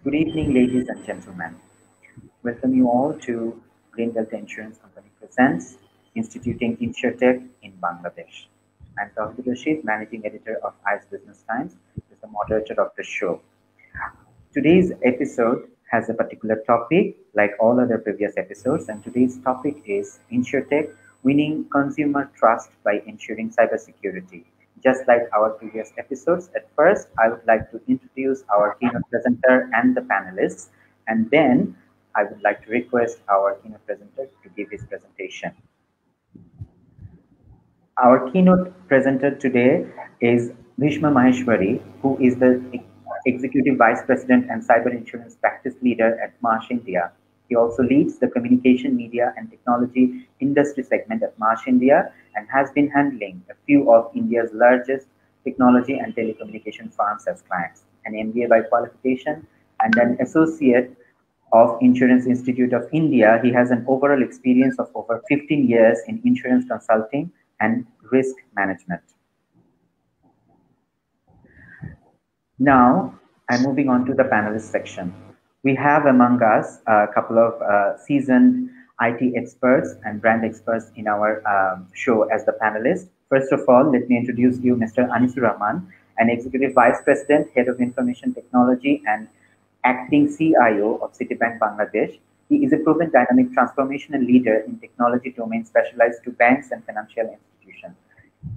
Good evening, ladies and gentlemen. Welcome you all to Green Delta Insurance Company presents Instituting InsurTech in Bangladesh. I'm Tawhidul Rashid, Managing Editor of ICE Business Times, is the moderator of the show. Today's episode has a particular topic, like all other previous episodes, and today's topic is InsurTech winning consumer trust by ensuring cybersecurity. Just like our previous episodes, at first I would like to introduce our keynote presenter and the panelists, and then I would like to request our keynote presenter to give his presentation. Our keynote presenter today is Bhishma Maheshwari, who is the Executive Vice President and Cyber Insurance Practice Leader at Marsh India. He also leads the Communication, Media and Technology Industry segment at Marsh India and has been handling a few of India's largest technology and telecommunication firms as clients. An MBA by qualification and an associate of Insurance Institute of India, he has an overall experience of over 15 years in insurance consulting and risk management. Now, I'm moving on to the panelist section. We have among us a couple of seasoned IT experts and brand experts in our show as the panelists. First of all, let me introduce you Mr. Anisur Rahman, an Executive Vice President, Head of Information Technology and Acting CIO of Citibank Bangladesh. He is a proven dynamic transformational leader in technology domain specialized to banks and financial institutions.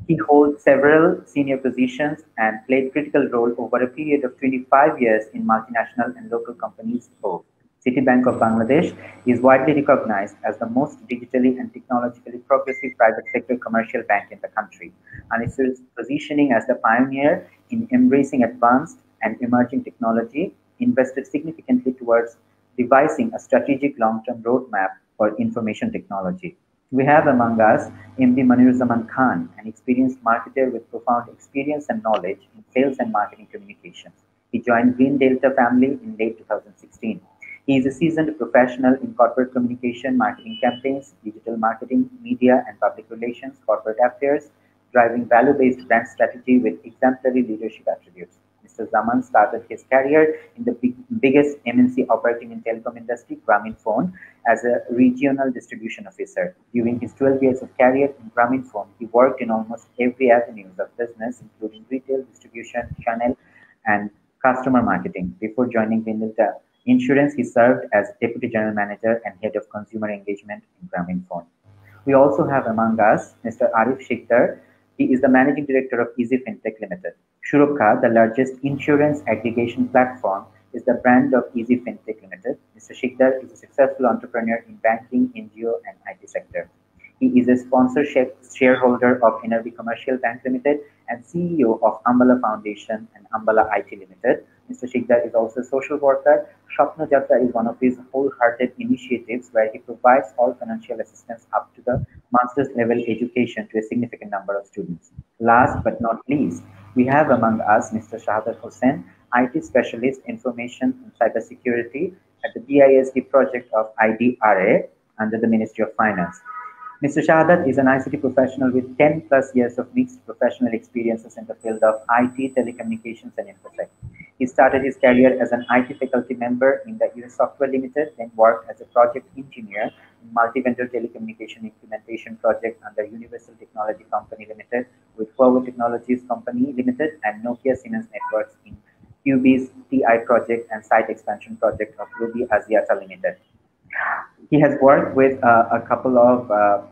He holds several senior positions and played critical role over a period of 25 years in multinational and local companies both. Citibank of Bangladesh is widely recognized as the most digitally and technologically progressive private sector commercial bank in the country, and its positioning as the pioneer in embracing advanced and emerging technology invested significantly towards devising a strategic long-term roadmap for information technology. We have among us MD Maniruzzaman Khan, an experienced marketer with profound experience and knowledge in sales and marketing communications. He joined Green Delta family in late 2016. He is a seasoned professional in corporate communication, marketing campaigns, digital marketing, media and public relations, corporate affairs, driving value-based brand strategy with exemplary leadership attributes. Mr. Zaman started his career in the biggest MNC operating in telecom industry, Grameenphone, as a regional distribution officer. During his 12 years of career in Grameenphone, he worked in almost every avenue of business, including retail, distribution, channel, and customer marketing. Before joining Vindelta Insurance, he served as Deputy General Manager and Head of Consumer Engagement in Grameenphone. We also have among us Mr. Arif Shikdar. He is the Managing Director of Easy Fintech Limited. Surokkha, the largest insurance aggregation platform, is the brand of Easy Fintech Limited. Mr. Shikdar is a successful entrepreneur in banking, NGO, and IT sector. He is a sponsorship shareholder of NRB Commercial Bank Limited and CEO of Ambala Foundation and Ambala IT Limited. Mr. Shikdar is also a social worker. Shapna Jatra is one of his wholehearted initiatives where he provides all financial assistance up to the master's level education to a significant number of students. Last but not least, we have among us Mr. Shahadat Hussain, IT specialist information and cybersecurity at the BISD project of IDRA under the Ministry of Finance. Mr. Shahadat is an ICT professional with 10 plus years of mixed professional experiences in the field of IT, telecommunications, and infosec. He started his career as an IT faculty member in the US Software Limited, then worked as a project engineer in multi-vendor telecommunication implementation project under Universal Technology Company Limited with Huawei Technologies Company Limited and Nokia Siemens Networks in QB's TI project and site expansion project of Ruby Axiata Limited. He has worked with a couple of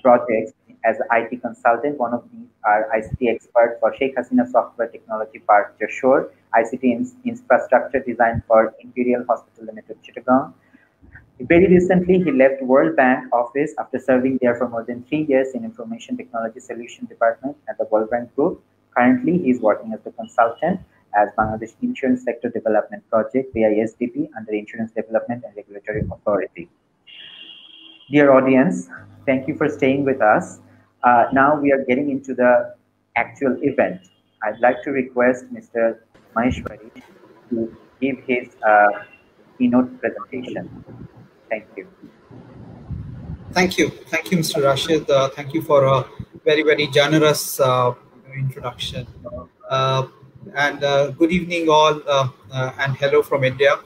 projects as an IT consultant. One of these are ICT expert for Sheikh Hasina Software Technology Park, Jashore, ICT infrastructure design for Imperial Hospital Limited, Chittagong. Very recently, he left World Bank office after serving there for more than 3 years in Information Technology Solution Department at the World Bank Group. Currently, he is working as a consultant as Bangladesh Insurance Sector Development Project, BISDP, under Insurance Development and Regulatory Authority. Dear audience, thank you for staying with us. Now we are getting into the actual event. I'd like to request Mr. Maheshwari to give his keynote presentation. Thank you. Thank you, Mr. Rashid. Thank you for a very, very generous introduction. and good evening all, and hello from India.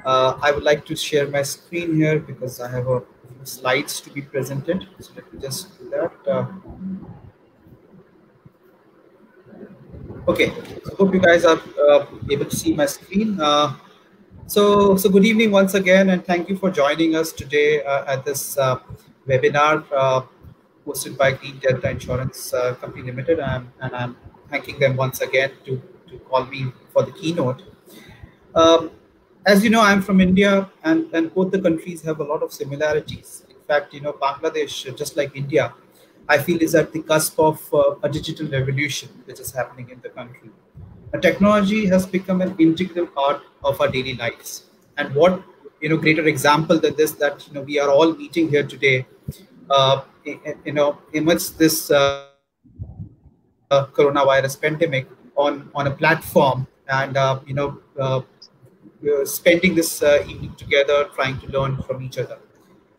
I would like to share my screen here because I have a few slides to be presented. So let me just do that. Okay, so hope you guys are able to see my screen. So good evening once again, and thank you for joining us today at this webinar hosted by Green Delta Insurance Company Limited, and I'm thanking them once again to call me for the keynote. Um, as you know, I'm from India, and both the countries have a lot of similarities. In fact, Bangladesh, just like India, I feel is at the cusp of a digital revolution which is happening in the country. Technology has become an integral part of our daily lives. And what greater example than this, that we are all meeting here today, amidst this coronavirus pandemic on a platform, and spending this evening together, trying to learn from each other.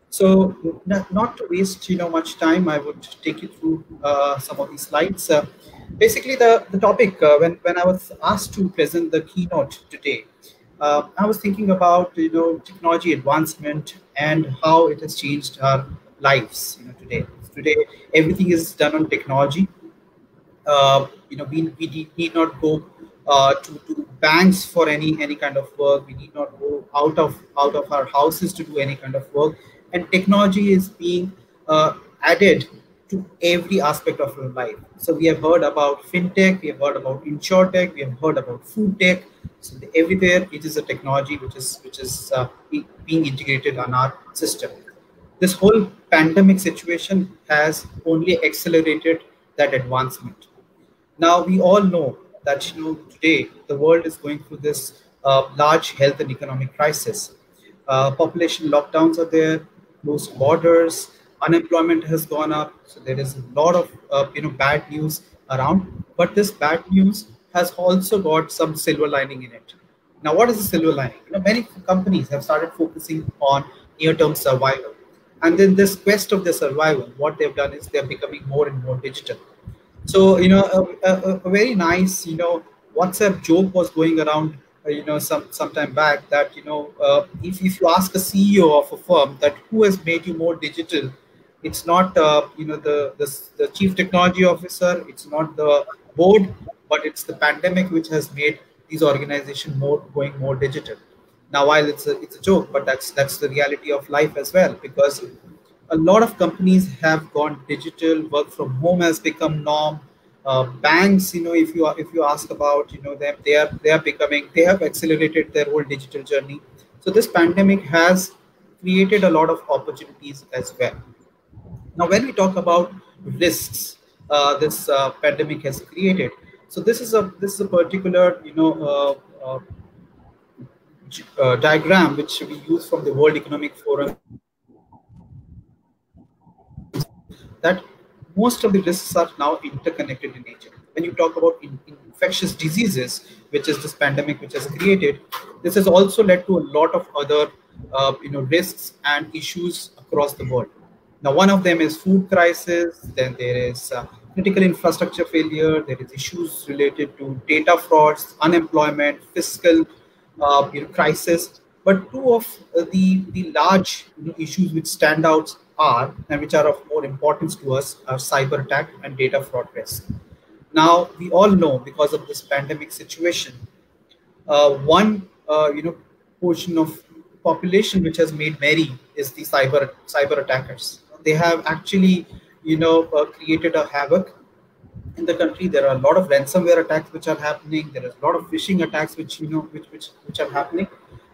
So not to waste much time, I would take you through some of these slides. Basically, the topic, when I was asked to present the keynote today, I was thinking about technology advancement and how it has changed our lives. Today. Today, everything is done on technology. We need not go to banks for any kind of work. We need not go out of our houses to do any kind of work, and technology is being added to every aspect of our life. So we have heard about fintech, we have heard about insurtech, we have heard about food tech. So everywhere it is a technology which is being integrated on our system. This whole pandemic situation has only accelerated that advancement. Now we all know that today the world is going through this large health and economic crisis. Population lockdowns are there, closed borders, unemployment has gone up. So there is a lot of bad news around. But this bad news has also got some silver lining in it. Now, what is the silver lining? Many companies have started focusing on near-term survival, and then this quest of the survival, what they've done is they're becoming more and more digital. So a very nice WhatsApp joke was going around some time back, that if you ask a CEO of a firm that who has made you more digital, it's not the chief technology officer, it's not the board, but it's the pandemic which has made these organizations going more digital. Now, while it's a joke, but that's the reality of life as well, because a lot of companies have gone digital. Work from home has become norm. Banks, if you ask about them, they have accelerated their whole digital journey. So this pandemic has created a lot of opportunities as well. Now, when we talk about risks, this pandemic has created. So this is a particular diagram which we use from the World Economic Forum, that most of the risks are now interconnected in nature. When you talk about infectious diseases, which is this pandemic which has created, this has also led to a lot of other risks and issues across the world. Now, one of them is food crisis. Then there is critical infrastructure failure. There is issues related to data frauds, unemployment, fiscal crisis. But two of the large issues which stand out are, and which are of more importance to us, are cyber attack and data fraud risk. Now, we all know, because of this pandemic situation, one portion of population which has made merry is the cyber attackers. They have actually created a havoc in the country. There are a lot of ransomware attacks which are happening. There is a lot of phishing attacks which are happening,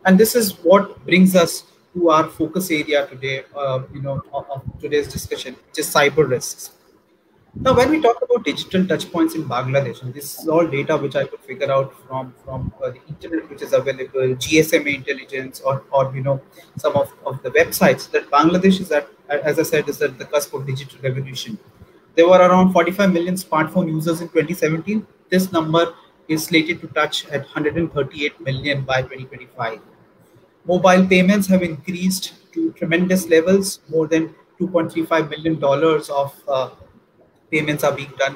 and this is what brings us to our focus area today, of today's discussion, which is cyber risks. Now, when we talk about digital touchpoints in Bangladesh, and this is all data which I could figure out from the internet which is available, GSMA intelligence, or some of the websites, that Bangladesh is at, as I said, is at the cusp of digital revolution. There were around 45 million smartphone users in 2017. This number is slated to touch at 138 million by 2025. Mobile payments have increased to tremendous levels. More than $2.35 million of payments are being done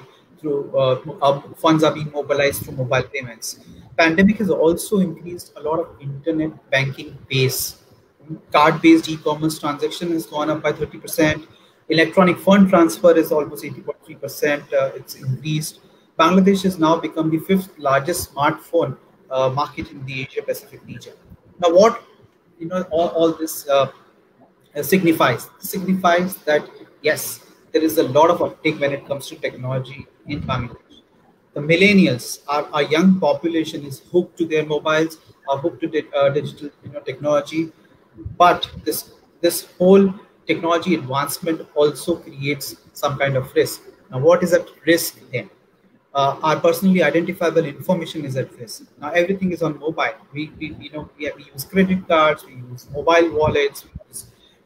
funds are being mobilized through mobile payments. Pandemic has also increased a lot of internet banking base. Card-based e-commerce transaction has gone up by 30%. Electronic fund transfer is almost 80.3%. It's increased. Bangladesh has now become the fifth largest smartphone market in the Asia Pacific region. Now, what all this signifies that yes, there is a lot of uptake when it comes to technology in Bangladesh. The millennials, our young population, is hooked to their mobiles, are hooked to digital technology, but this whole technology advancement also creates some kind of risk. Now, what is at risk then? Our personally identifiable information is at risk. Now everything is on mobile. We use credit cards, we use mobile wallets,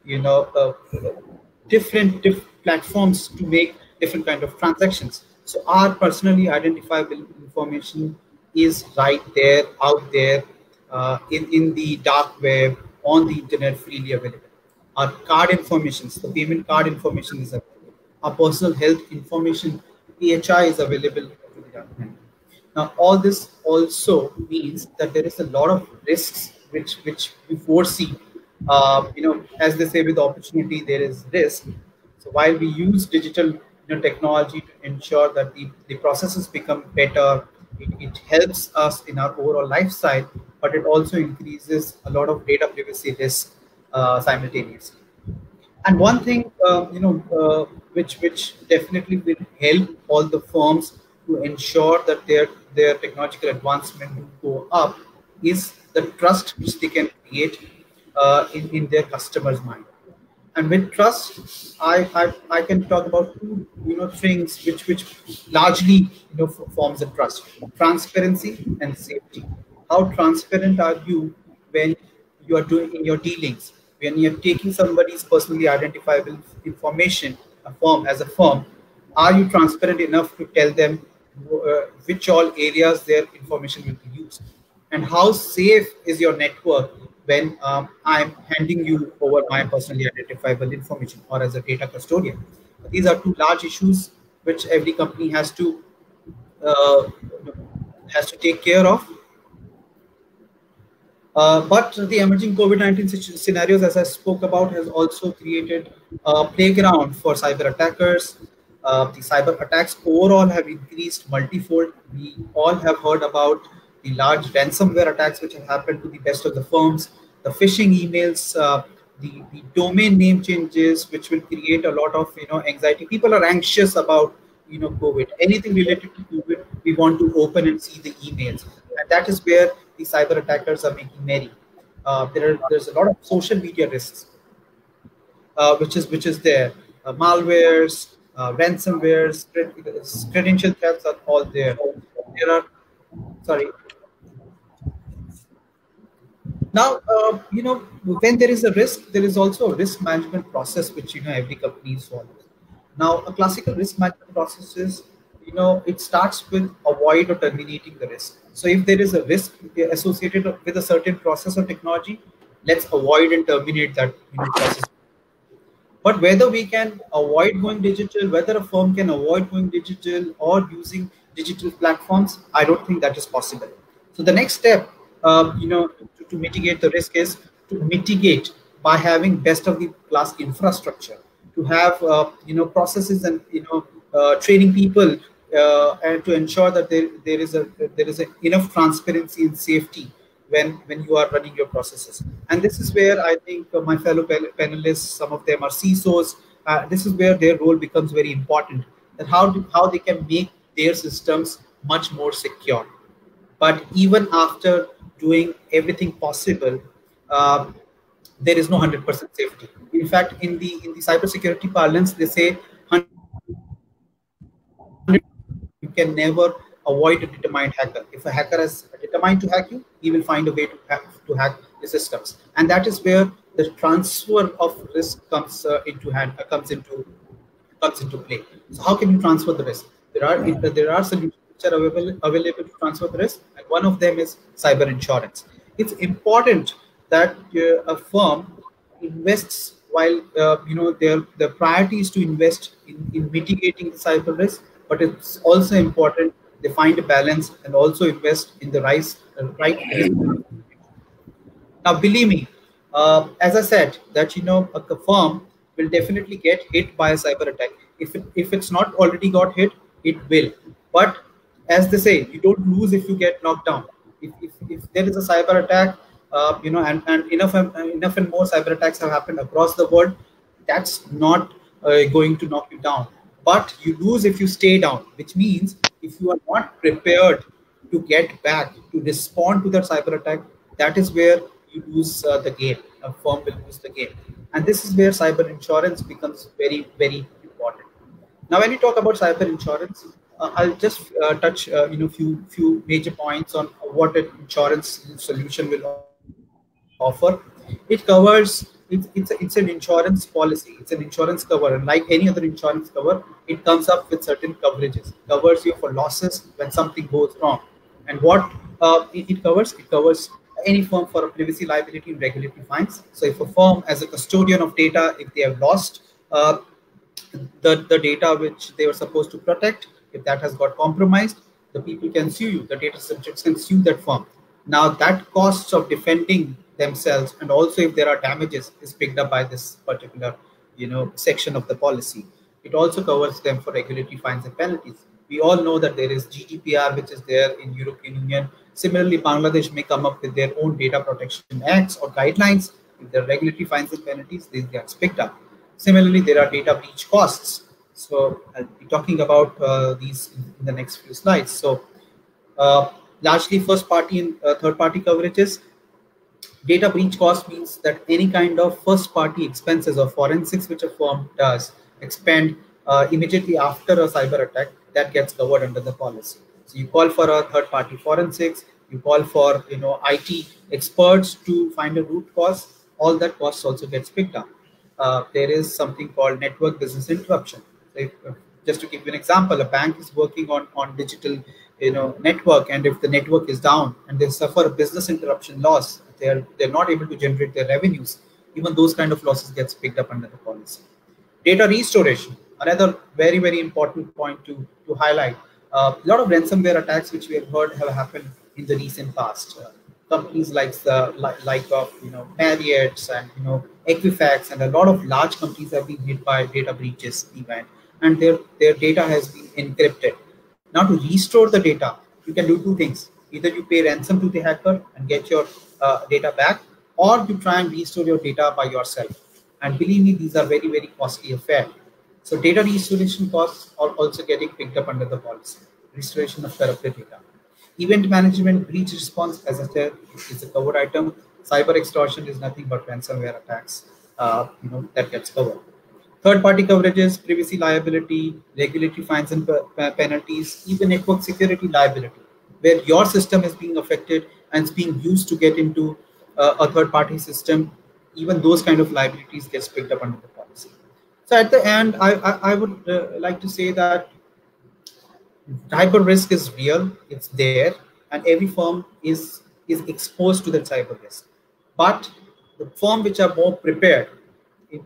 we use different platforms to make different kind of transactions. So our personally identifiable information is right there, out there, in the dark web, on the internet, freely available. Our card information, the payment card information is available. Our personal health information, PHI, is available to the government. Now, all this also means that there is a lot of risks which we foresee. As they say, with opportunity there is risk. So while we use digital technology to ensure that the processes become better, it helps us in our overall lifestyle, but it also increases a lot of data privacy risk simultaneously. And one thing, which definitely will help all the firms to ensure that their technological advancement will go up is the trust which they can create in their customers' mind. And with trust, I can talk about two things which largely forms a trust: transparency and safety. How transparent are you when you are doing in your dealings? When you're taking somebody's personally identifiable information, as a firm, are you transparent enough to tell them which all areas their information will be used? And how safe is your network when I'm handing you over my personally identifiable information or as a data custodian? These are two large issues which every company uh, has to take care of. But the emerging COVID-19 scenarios, as I spoke about, has also created a playground for cyber attackers. The cyber attacks overall have increased multifold. We all have heard about the large ransomware attacks which have happened to the best of the firms, the phishing emails, the domain name changes, which will create a lot of anxiety. People are anxious about COVID. Anything related to COVID, we want to open and see the emails, and that is where the cyber attackers are making merry. There's a lot of social media risks, which is there. Malwares, ransomwares, credential thefts are all there. There are, sorry. Now, when there is a risk, there is also a risk management process which every company follows. Now, a classical risk management process is, it starts with avoid or terminating the risk. So if there is a risk associated with a certain process or technology, let's avoid and terminate that process. But whether we can avoid going digital, whether a firm can avoid going digital or using digital platforms, I don't think that is possible. So the next step, to mitigate the risk is to mitigate by having best of the class infrastructure, to have processes and training people, and to ensure that there is a enough transparency and safety when you are running your processes. And this is where I think my fellow panelists, some of them are CISOs, this is where their role becomes very important, that how they can make their systems much more secure. But even after doing everything possible, there is no 100% safety. In fact, in the cybersecurity parlance, they say you can never avoid a determined hacker. If a hacker is determined to hack you, he will find a way to hack the systems, and that is where the transfer of risk comes into play. So how can you transfer the risk? There are solutions which are available to transfer the risk, and one of them is cyber insurance. It's important that a firm invests while their priority is to invest in mitigating the cyber risk. but it's also important they find a balance and also invest in the right risk. Now, believe me, as I said, that a firm will definitely get hit by a cyber attack. If it's not already got hit, it will. But as they say, you don't lose if you get knocked down. If there is a cyber attack, and enough and more cyber attacks have happened across the world, that's not going to knock you down. But you lose if you stay down, which means if you are not prepared to get back, to respond to that cyber attack, that is where you lose the game. A firm will lose the game. And this is where cyber insurance becomes very, very important. Now, when you talk about cyber insurance, I'll just touch few major points on what an insurance solution will offer. It covers it's an insurance policy. It's an insurance cover, and like any other insurance cover, it comes up with certain coverages. It covers you for losses when something goes wrong, and what it covers. It covers any firm for a privacy liability and regulatory fines. So, if a firm, as a custodian of data, if they have lost the data which they were supposed to protect, if that has got compromised, the people can sue you. The data subjects can sue that firm. Now, that costs of defending themselves, and also if there are damages, is picked up by this particular section of the policy. It also covers them for regulatory fines and penalties. We all know that there is GDPR, which is there in European Union. Similarly, Bangladesh may come up with their own data protection acts or guidelines. If there are regulatory fines and penalties, this gets picked up. Similarly, there are data breach costs. So I'll be talking about these in the next few slides. So largely first party and third party coverages. Data breach cost means that any kind of first party expenses or forensics which a firm does expend immediately after a cyber attack, that gets covered under the policy. So you call for a third party forensics, you call for IT experts to find a root cause, all that cost also gets picked up. There is something called network business interruption. Just to give you an example, a bank is working on digital network, and if the network is down and they suffer a business interruption loss, they're not able to generate their revenues. Even those kind of losses gets picked up under the policy. Data restoration, another very, very important point to highlight. A lot of ransomware attacks which we have heard have happened in the recent past. Companies like Marriott and Equifax and a lot of large companies have been hit by data breaches event, and their data has been encrypted. Now, to restore the data, you can do two things. Either you pay ransom to the hacker and get your data back, or you try and restore your data by yourself. And believe me, these are very, very costly affair. So data restoration costs are also getting picked up under the policy. Restoration of corrupted data. Event management, breach response, as I said, is a covered item. Cyber extortion is nothing but ransomware attacks. That gets covered. Third-party coverages, privacy liability, regulatory fines and penalties, even network security liability, where your system is being affected and it's being used to get into a third-party system. Even those kind of liabilities gets picked up under the policy. So at the end, I would like to say that cyber risk is real, it's there, and every firm is exposed to that cyber risk. But the firm which are more prepared,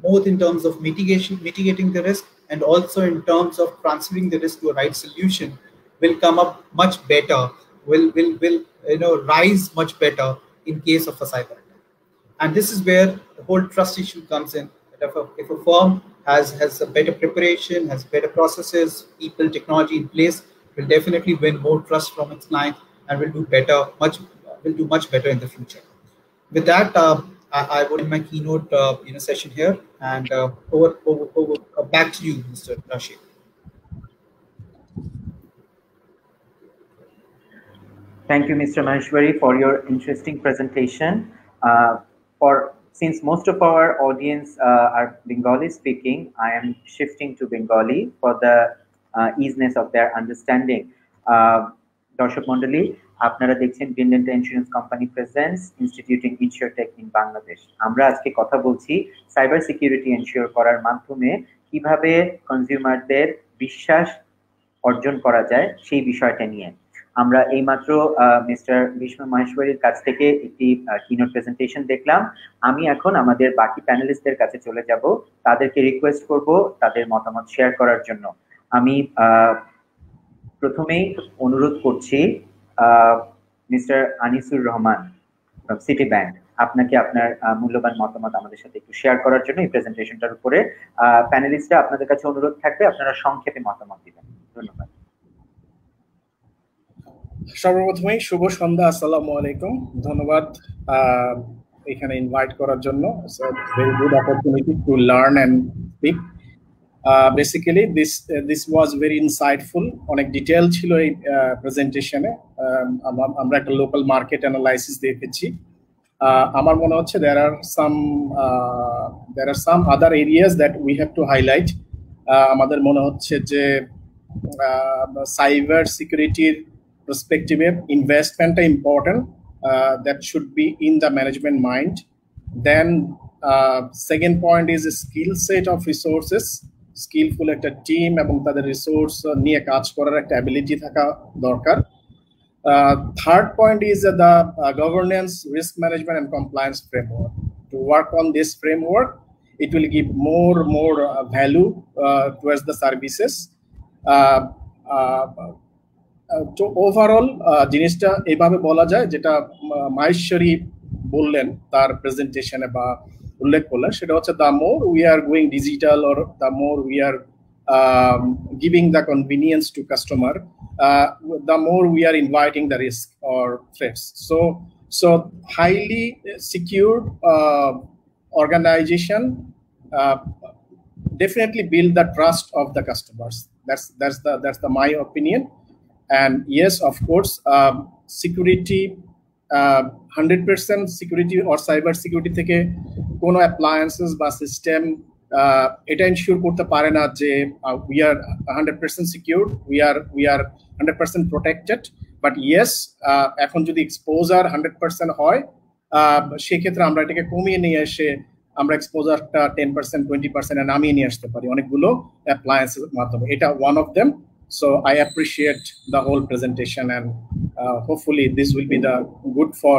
both in terms of mitigating the risk and also in terms of transferring the risk to a right solution, will come up much better, will rise much better in case of a cyber attack. And this is where the whole trust issue comes in. If a firm has a better preparation, has better processes, people, technology in place, will definitely win more trust from its clients and will do much better in the future. With that, I would end my keynote session here, and back to you, Mr. Rashid. Thank you, Mr. Maheshwari, for your interesting presentation. Since most of our audience are Bengali speaking, I am shifting to Bengali for the easiness of their understanding. Darshak Mondali, আপনারা দেখছেন বিনডেন্টা insurance company presents instituting insurtech in Bangladesh. আমরা আজকে কথা বলছি cyber security ensure করার মাধ্যমে কিভাবে কনজিউমারদের বিশ্বাস অর্জন করা যায় সেই বিষয়টা নিয়ে। আমরা এইমাত্র মিস্টার ভীষ্ম মাহেশ্বরীর কাছ থেকে একটি কিনোট প্রেজেন্টেশন দেখলাম। আমি এখন আমাদের বাকি প্যানেলিস্টদের কাছে চলে যাব, তাদেরকে রিকোয়েস্ট করব তাদের মতামত শেয়ার করার জন্য। আমি প্রথমেই অনুরোধ করছি mister Anisur Rahman from city bank, আপনাকে আপনার মূল্যবান মতামত আমাদের সাথে একটু শেয়ার করার জন্য এই প্রেজেন্টেশনটার উপরে। প্যানেলিস্টরা আপনাদের কাছে অনুরোধ থাকবে আপনারা সংক্ষেপে মতামত দিবেন। ধন্যবাদ। সর্বপ্রথমেই শুভ সন্ধ্যা, আসসালামু আলাইকুম। ধন্যবাদ এখানে ইনভাইট করার জন্য। Very good opportunity to learn and speak. Basically this was very insightful. অনেক ডিটেল ছিল এই প্রেজেন্টেশনে। আমরা একটা লোকাল মার্কেট অ্যানালাইসিস দেখেছি। আমার মনে হচ্ছে there are some other areas that we have to highlight. আমাদের মনে হচ্ছে যে সাইবার সিকিউরিটির perspective investment important, that should be in the management mind. Then second point is a skill set of resources, skillful একটা team এবং তাদের resource নিয়ে কাজ করার একটা অ্যাবিলিটি থাকা দরকার। Third point is the governance, risk management and compliance framework. To work on this framework, it will give more value towards the services. তো ওভারঅল জিনিসটা এইভাবে বলা যায়, যেটা মাহেশ্বরী বললেন তার প্রেজেন্টেশনে বা উল্লেখ করলেন, সেটা হচ্ছে the more we are going digital or the more we are giving the convenience to customer, the more we are inviting the risk or threats. So highly secured organization definitely build the trust of the customers. That's the my opinion. And yes, of course, security, 100% security or cyber security থেকে কোনো appliances বা system এটা ensure করতে পারে না যে we are 100% secured, we are 100% protected. But yes, এখন যদি exposure 100% হয়, সেক্ষেত্রে আমরা এটাকে কমিয়ে নিয়ে এসে আমরা exposureটা 10%, 20% এ নামিয়ে নিয়ে আসতে পারি অনেকগুলো appliances মাধ্যমে। এটা one of them. So I appreciate the whole presentation, and hopefully this will be the good for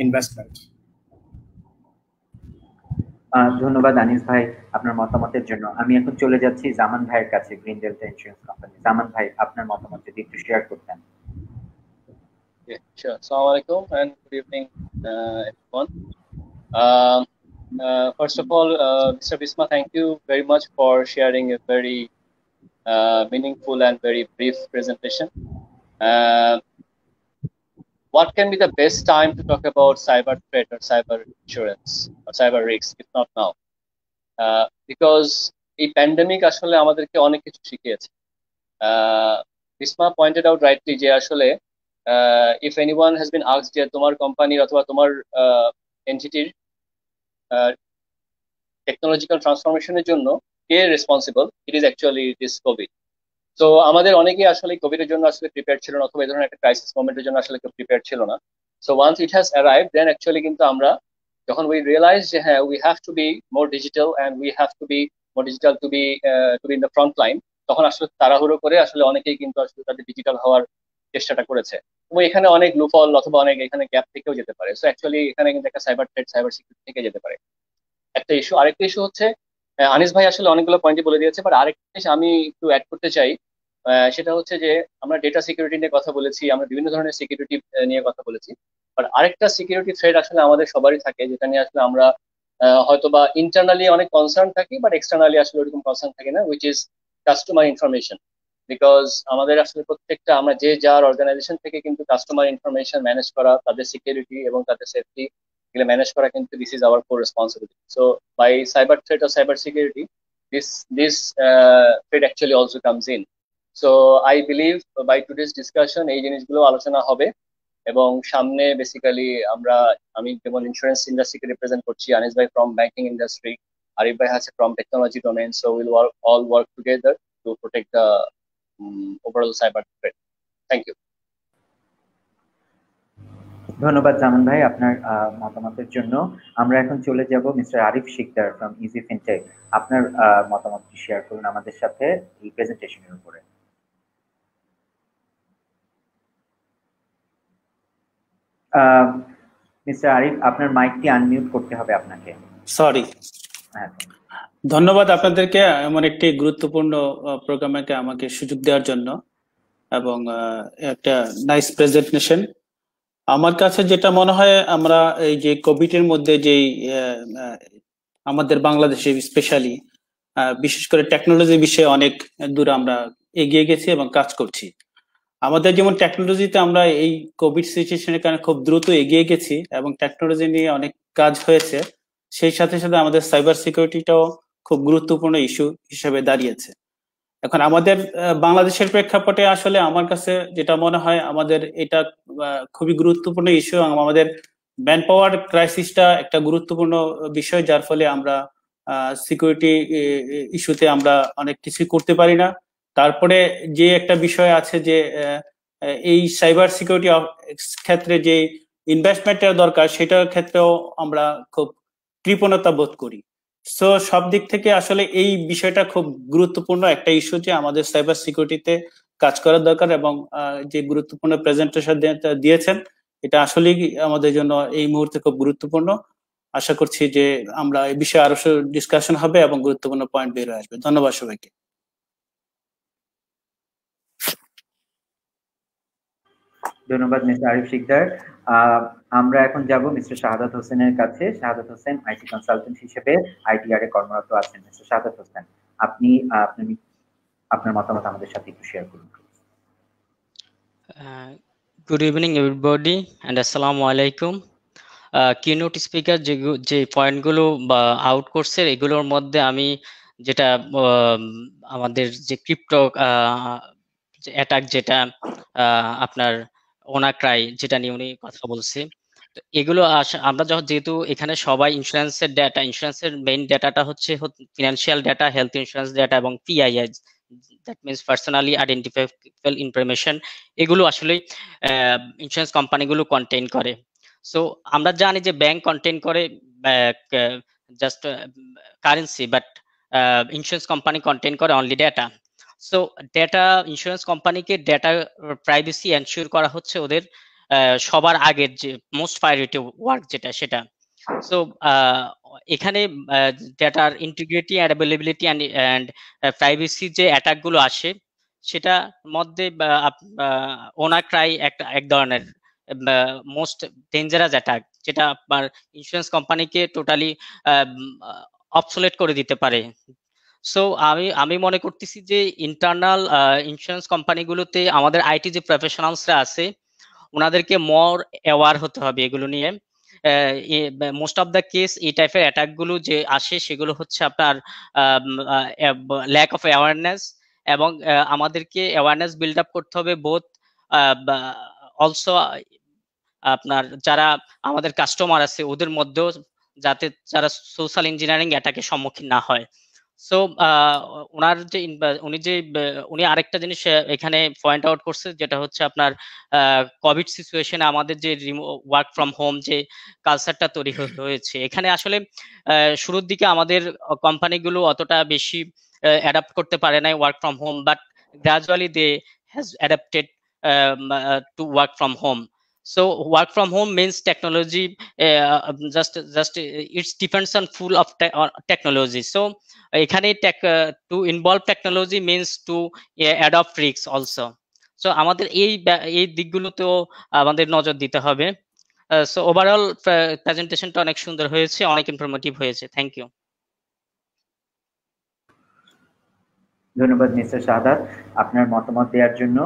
investment. ধন্যবাদ আনিস ভাই আপনার মতামতের জন্য। আমি এখন চলে যাচ্ছি জামান ভাইয়ের কাছে, গ্রিন ডেল্টা ইন্স্যুরেন্স কোম্পানি। জামান ভাই, আপনার মতামত যদি একটু শেয়ার করতেন। Yeah, sure. Assalamu alaikum and good evening, everyone. First of all, Mr. Bisma, thank you very much for sharing a very meaningful and very brief presentation. What can be the best time to talk about cyber threat or cyber insurance or cyber risks, if not now? Because a pandemic ashole amaderke onek kichu shikhiyeche. Bisma pointed out rightly je ashole if anyone has been asked je tomar company অথবা তোমার entity technological transformation এর জন্য কে responsible, it is actually this COVID. So আমাদের অনেকেই আসলে Covid এর জন্য আসলে প্রিপেয়ার ছিল না, অথবা এই ধরনের একটা ক্রাইসিস মোমেন্টের জন্য আসলে কেউ প্রিপেয়ার ছিল না। So once it has arrive, then actually কিন্তু আমরা যখন উই রিয়েলাইজ যে হ্যাঁ we have to be more digital and we have to be more digital to be in the front line, তখন আসলে তাড়াহুড়ো করে আসলে অনেকেই কিন্তু আসলে তাদের ডিজিটাল হওয়ার চেষ্টাটা করেছে। এবং এখানে অনেক লুফল অথবা অনেক এখানে গ্যাপ থেকেও যেতে পারে। সো অ্যাকচুয়ালি এখানে কিন্তু একটা সাইবার থ্রেট, সাইবার সিকিউরিটি থেকে যেতে পারে একটা ইস্যু। আরেকটা ইস্যু হচ্ছে, আনিস ভাই আসলে অনেকগুলো পয়েন্টই বলে দিয়েছে, বাট আরেকটা জিনিস আমি একটু অ্যাড করতে চাই, সেটা হচ্ছে যে আমরা ডেটা সিকিউরিটি নিয়ে কথা বলেছি, আমরা বিভিন্ন ধরনের সিকিউরিটি নিয়ে কথা বলেছি, বাট আরেকটা সিকিউরিটি থ্রেট আসলে আমাদের সবারই থাকে, যেটা নিয়ে আসলে আমরা হয়তো বা ইন্টারনালি অনেক কনসার্ন থাকি, বাট এক্সটার্নালি আসলে ওরকম কনসার্ন থাকি না, which is customer information. Because আমাদের আসলে প্রত্যেকটা আমরা যে যার অর্গানাইজেশন থেকে কিন্তু কাস্টমার ইনফরমেশন ম্যানেজ করা, তাদের সিকিউরিটি এবং তাদের সেফটি এগুলো ম্যানেজ করা কিন্তু this is our core responsibility. So by cyber threat or cyber security, this threat actually also comes in. So I believe by today's discussion এই জিনিসগুলো আলোচনা হবে, এবং সামনে বেসিক্যালি আমি যেমন ইন্স্যুরেন্স ইন্ডাস্ট্রিকে রিপ্রেজেন্ট করছি, আনিস ভাই ফ্রম ব্যাংকিং ইন্ডাস্ট্রি, আরিফ ভাই আছে from technology domain, so will all work together to protect the overall cyber threat. Thank you. ধন্যবাদ জামান ভাই আপনার মতামতের জন্য। আমরা এখন চলে যাব Mister Arif Sikdar from Easy Fintech. আপনার মতামতটি শেয়ার করুন আমাদের সাথে এই প্রেজেন্টেশনের উপরে। মিস্টার আরিফ, আপনার মাইকটি আনমিউট করতে হবে আপনাকে। সরি। ধন্যবাদ আপনাদেরকে এমন একটি গুরুত্বপূর্ণ প্রোগ্রামে আমাকে সুযোগ দেওয়ার জন্য। এবং একটা নাইস প্রেজেন্টেশন। আমার কাছে যেটা মনে হয়, আমরা এই যে কোভিড এর মধ্যে যেই আমাদের বাংলাদেশে স্পেশালি বিশেষ করে টেকনোলজি বিষয়ে অনেক দূর আমরা এগিয়ে গেছি এবং কাজ করছি। আমাদের যেমন টেকনোলজিতে আমরা এই কোভিড সিচুয়েশনের কারণে খুব দ্রুত এগিয়ে গেছি এবং টেকনোলজি নিয়ে অনেক কাজ হয়েছে, সেই সাথে সাথে আমাদের সাইবার সিকিউরিটিটাও খুব গুরুত্বপূর্ণ ইস্যু হিসেবে দাঁড়িয়েছে। এখন আমাদের বাংলাদেশের প্রেক্ষাপটে আসলে আমার কাছে যেটা মনে হয়, আমাদের এটা খুবই গুরুত্বপূর্ণ ইস্যু এবং আমাদের ম্যান পাওয়ার ক্রাইসিসটা একটা গুরুত্বপূর্ণ বিষয়, যার ফলে আমরা সিকিউরিটি ইস্যুতে আমরা অনেক কিছু করতে পারি না। তারপরে যে একটা বিষয় আছে যে এই সাইবার সিকিউরিটি ক্ষেত্রে যে ইনভেস্টমেন্টের দরকার, সেটার ক্ষেত্রেও আমরা খুব কৃপণতা বোধ করি। সো সব দিক থেকে আসলে এই বিষয়টা খুব গুরুত্বপূর্ণ একটা ইস্যু যে আমাদের সাইবার সিকিউরিটিতে কাজ করার দরকার, এবং যে গুরুত্বপূর্ণ প্রেজেন্টেশন দিয়েছেন এটা আসলেই আমাদের জন্য এই মুহূর্তে খুব গুরুত্বপূর্ণ। আশা করছি যে আমরা এই বিষয়ে আরো ডিসকাশন হবে এবং গুরুত্বপূর্ণ পয়েন্ট বের হয়ে আসবে। ধন্যবাদ সবাইকে। ধন্যবাদ মিস্টার আরিফ শিকদার। আমরা এখন যাব মিস্টার শাহাদাত হোসেনের কাছে। শাহাদাত হোসেন আইটি কনসালটেন্ট হিসেবে আইটিআর এ কর্মরত আছেন। মিস্টার শাহাদাত হোসেন, আপনি আপনার মতামত আমাদের সাথে একটু শেয়ার করুন। গুড ইভিনিং এভরিবডি এন্ড আসসালামু আলাইকুম। কিনোট স্পিকার যে পয়েন্টগুলো বা আউট করছে, এগুলোর মধ্যে আমি যেটা আমাদের যে ক্রিপ্টো অ্যাটাক, যেটা আপনার ওনাক্রাই, যেটা নিয়ে উনি কথা বলছে, এগুলো আমরা যেহেতু এখানে সবাই ইন্স্যুরেন্সের মেইন ডাটাটা হচ্ছে financial data, health insurance data এবং PII, that means personally identifiable information, এগুলো আসলে ইন্স্যুরেন্স কোম্পানিগুলো কন্টেইন করে। সো আমরা জানি যে ব্যাংক কন্টেইন করে just currency, but insurance company contain করে only data. So data, insurance কোম্পানিকে ডেটা প্রাইভেসি এনশিওর করা হচ্ছে ওদের সবার আগের যে মোস্ট প্রায়োরিটি ওয়ার্ক যেটা, সেটা। সো এখানে ডেটার integrity and availability and privacy যে অ্যাটাক গুলো আসে, সেটা মধ্যে ওনাক্রাই এক ধরনের মোস্ট ডেঞ্জারাস অ্যাটাক, যেটা আপনার ইন্স্যুরেন্স কোম্পানিকে টোটালি অবসোলেট করে দিতে পারে। সো আমি মনে করতেছি যে ইন্টারনাল ইন্স্যুরেন্স কোম্পানিগুলোতে আমাদের আইটি যে প্রফেশনালসরা আছে, ওনাদেরকে মোর অ্যাওয়ার হতে হবে এগুলো নিয়ে। মোস্ট অফ দ্য কেস এই টাইপের অ্যাটাক গুলো যে আসে, সেগুলো হচ্ছে আপনার ল্যাক অফ অ্যাওয়ারনেস, এবং আমাদেরকে অ্যাওয়ারনেস বিল্ড আপ করতে হবে বোথ অলসো আপনার যারা আমাদের কাস্টমার আছে ওদের মধ্যেও, যাতে যারা সোশ্যাল ইঞ্জিনিয়ারিং অ্যাটাকের সম্মুখীন না হয়। সো উনি আরেকটা জিনিস এখানে পয়েন্ট আউট করছে, যেটা হচ্ছে আপনার কোভিড সিচুয়েশনে আমাদের যে ওয়ার্ক ফ্রম হোম যে কালচারটা তৈরি হয়েছে, এখানে আসলে শুরুর দিকে আমাদের কোম্পানিগুলো অতটা বেশি অ্যাডাপ্ট করতে পারে নাই work from home, but gradually they has adapted to work from home. So work from home means technology, just it depends on full of technology. So এখানে to involve technology means to adopt risks also. So আমাদের এই দিকগুলোতেও আমাদের নজর দিতে হবে। So overall প্রেজেন্টেশনটা অনেক সুন্দর হয়েছে, অনেক ইনফরমেটিভ হয়েছে। Thank you. ধন্যবাদ মিস্টার শাহাদাত আপনার মতামত দেওয়ার জন্য।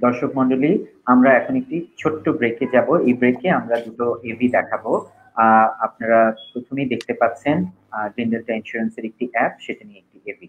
দর্শক মন্ডলী, আমরা এখন একটি ছোট্ট ব্রেকে যাব। এই ব্রেকে আমরা দুটো এভি দেখাবো। আপনারা প্রথমেই দেখতে পাচ্ছেন গ্রিন ডেল্টা ইন্স্যুরেন্সের একটি অ্যাপ, সেটা নিয়ে একটি AV.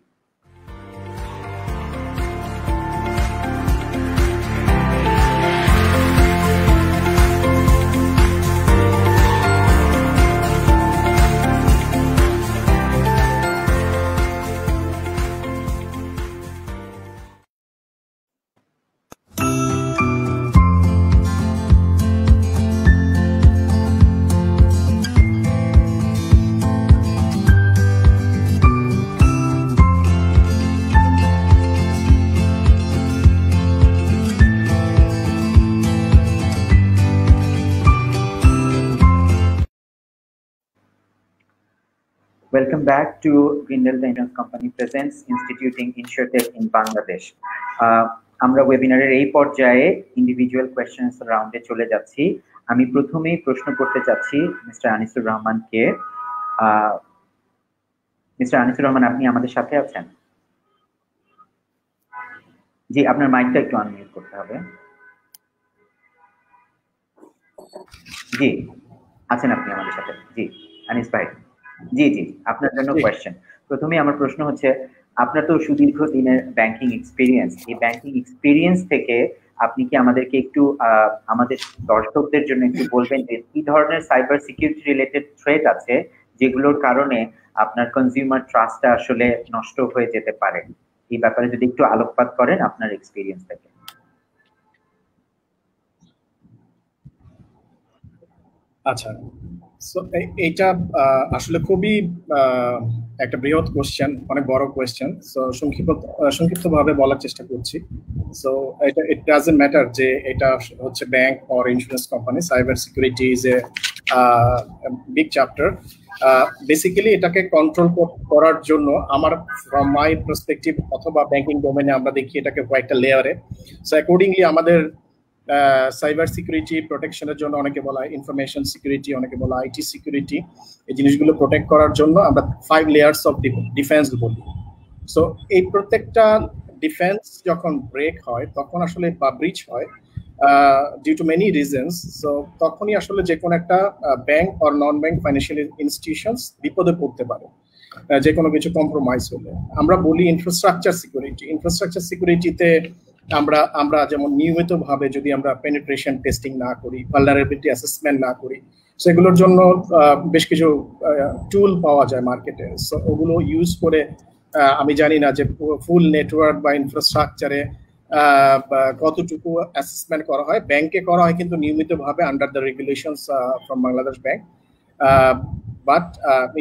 Welcome back to Green Delta Insurance Company presents Instituting InsurTech in Bangladesh. আমরা ওয়েবিনারের এই পর্যায়ে ইন্ডিভিজুয়াল কোয়েশ্চেন্স রাউন্ডে চলে যাচ্ছি। আমি প্রথমেই প্রশ্ন করতে চাচ্ছি মিস্টার আনিসুর রহমানকে। মিস্টার আনিসুর রহমান, আপনি আমাদের সাথে আছেন? জি, আপনার মাইকটা একটু আনমিউট করতে হবে। জি, আছেন আপনি আমাদের সাথে? জি, আনিস ভাই। জি জি, আপনার জন্য কোয়েশ্চেন। প্রথমে আমার প্রশ্ন হচ্ছে, আপনার তো সুদীর্ঘ দিনের ব্যাংকিং এক্সপিরিয়েন্স, এই ব্যাংকিং এক্সপিরিয়েন্স থেকে আপনি কি আমাদেরকে একটু আমাদের দর্শকদের জন্য একটু বলবেন যে কি ধরনের সাইবার সিকিউরিটি রিলেটেড থ্রেট আছে যেগুলোর কারণে আপনার কনজিউমার ট্রাস্টটা আসলে নষ্ট হয়ে যেতে পারে? এই ব্যাপারে যদি একটু আলোকপাত করেন আপনার এক্সপিরিয়েন্স থেকে। আচ্ছা, সো এইটা আসলে খুবই একটা বৃহৎ কোশ্চেন, অনেক বড় কোশ্চেন। সো সংক্ষিপ্তভাবে বলার চেষ্টা করছি। সো এটা ইট ডাজন্ট ম্যাটার যে এটা হচ্ছে bank or insurance company, cyber security is a big chapter. Basically এটাকে কন্ট্রোল করার জন্য আমার ফ্রম মাই পার্সপেক্টিভ অথবা ব্যাংকিং ডোমেনে আমরা দেখি এটাকে কয়েকটা লেয়ারে। সো অ্যাকর্ডিংলি আমাদের সাইবার সিকিউরিটি প্রোটেকশনের জন্য অনেকে বলা হয় ইনফরমেশন সিকিউরিটি, অনেকে বলা আইটি সিকিউরিটি। এই জিনিসগুলো প্রোটেক্ট করার জন্য আমরা 5 লেয়ার্স অফ ডিফেন্স বলি। সো এই প্রত্যেকটা ডিফেন্স যখন ব্রেক হয় তখন আসলে বা ব্রিচ হয় due to many reasons, so তখনই আসলে যে কোনো একটা bank or non bank financial institutions বিপদে পড়তে পারে যে কোনো কিছু কম্প্রোমাইজ হলে। আমরা বলি ইনফ্রাস্ট্রাকচার সিকিউরিটি। ইনফ্রাস্ট্রাকচার সিকিউরিটিতে আমরা যেমন নিয়মিতভাবে যদি আমরা পেনিট্রেশন টেস্টিং না করি, ভালনারেবিলিটি অ্যাসেসমেন্ট না করি, সেগুলোর জন্য বেশ কিছু টুল পাওয়া যায় মার্কেটে। সো ওগুলো ইউজ করে আমি জানি না যে ফুল নেটওয়ার্ক বা ইনফ্রাস্ট্রাকচারে কতটুকু অ্যাসেসমেন্ট করা হয়। ব্যাংকে করা হয় কিন্তু নিয়মিতভাবে under the regulations from Bangladesh bank. But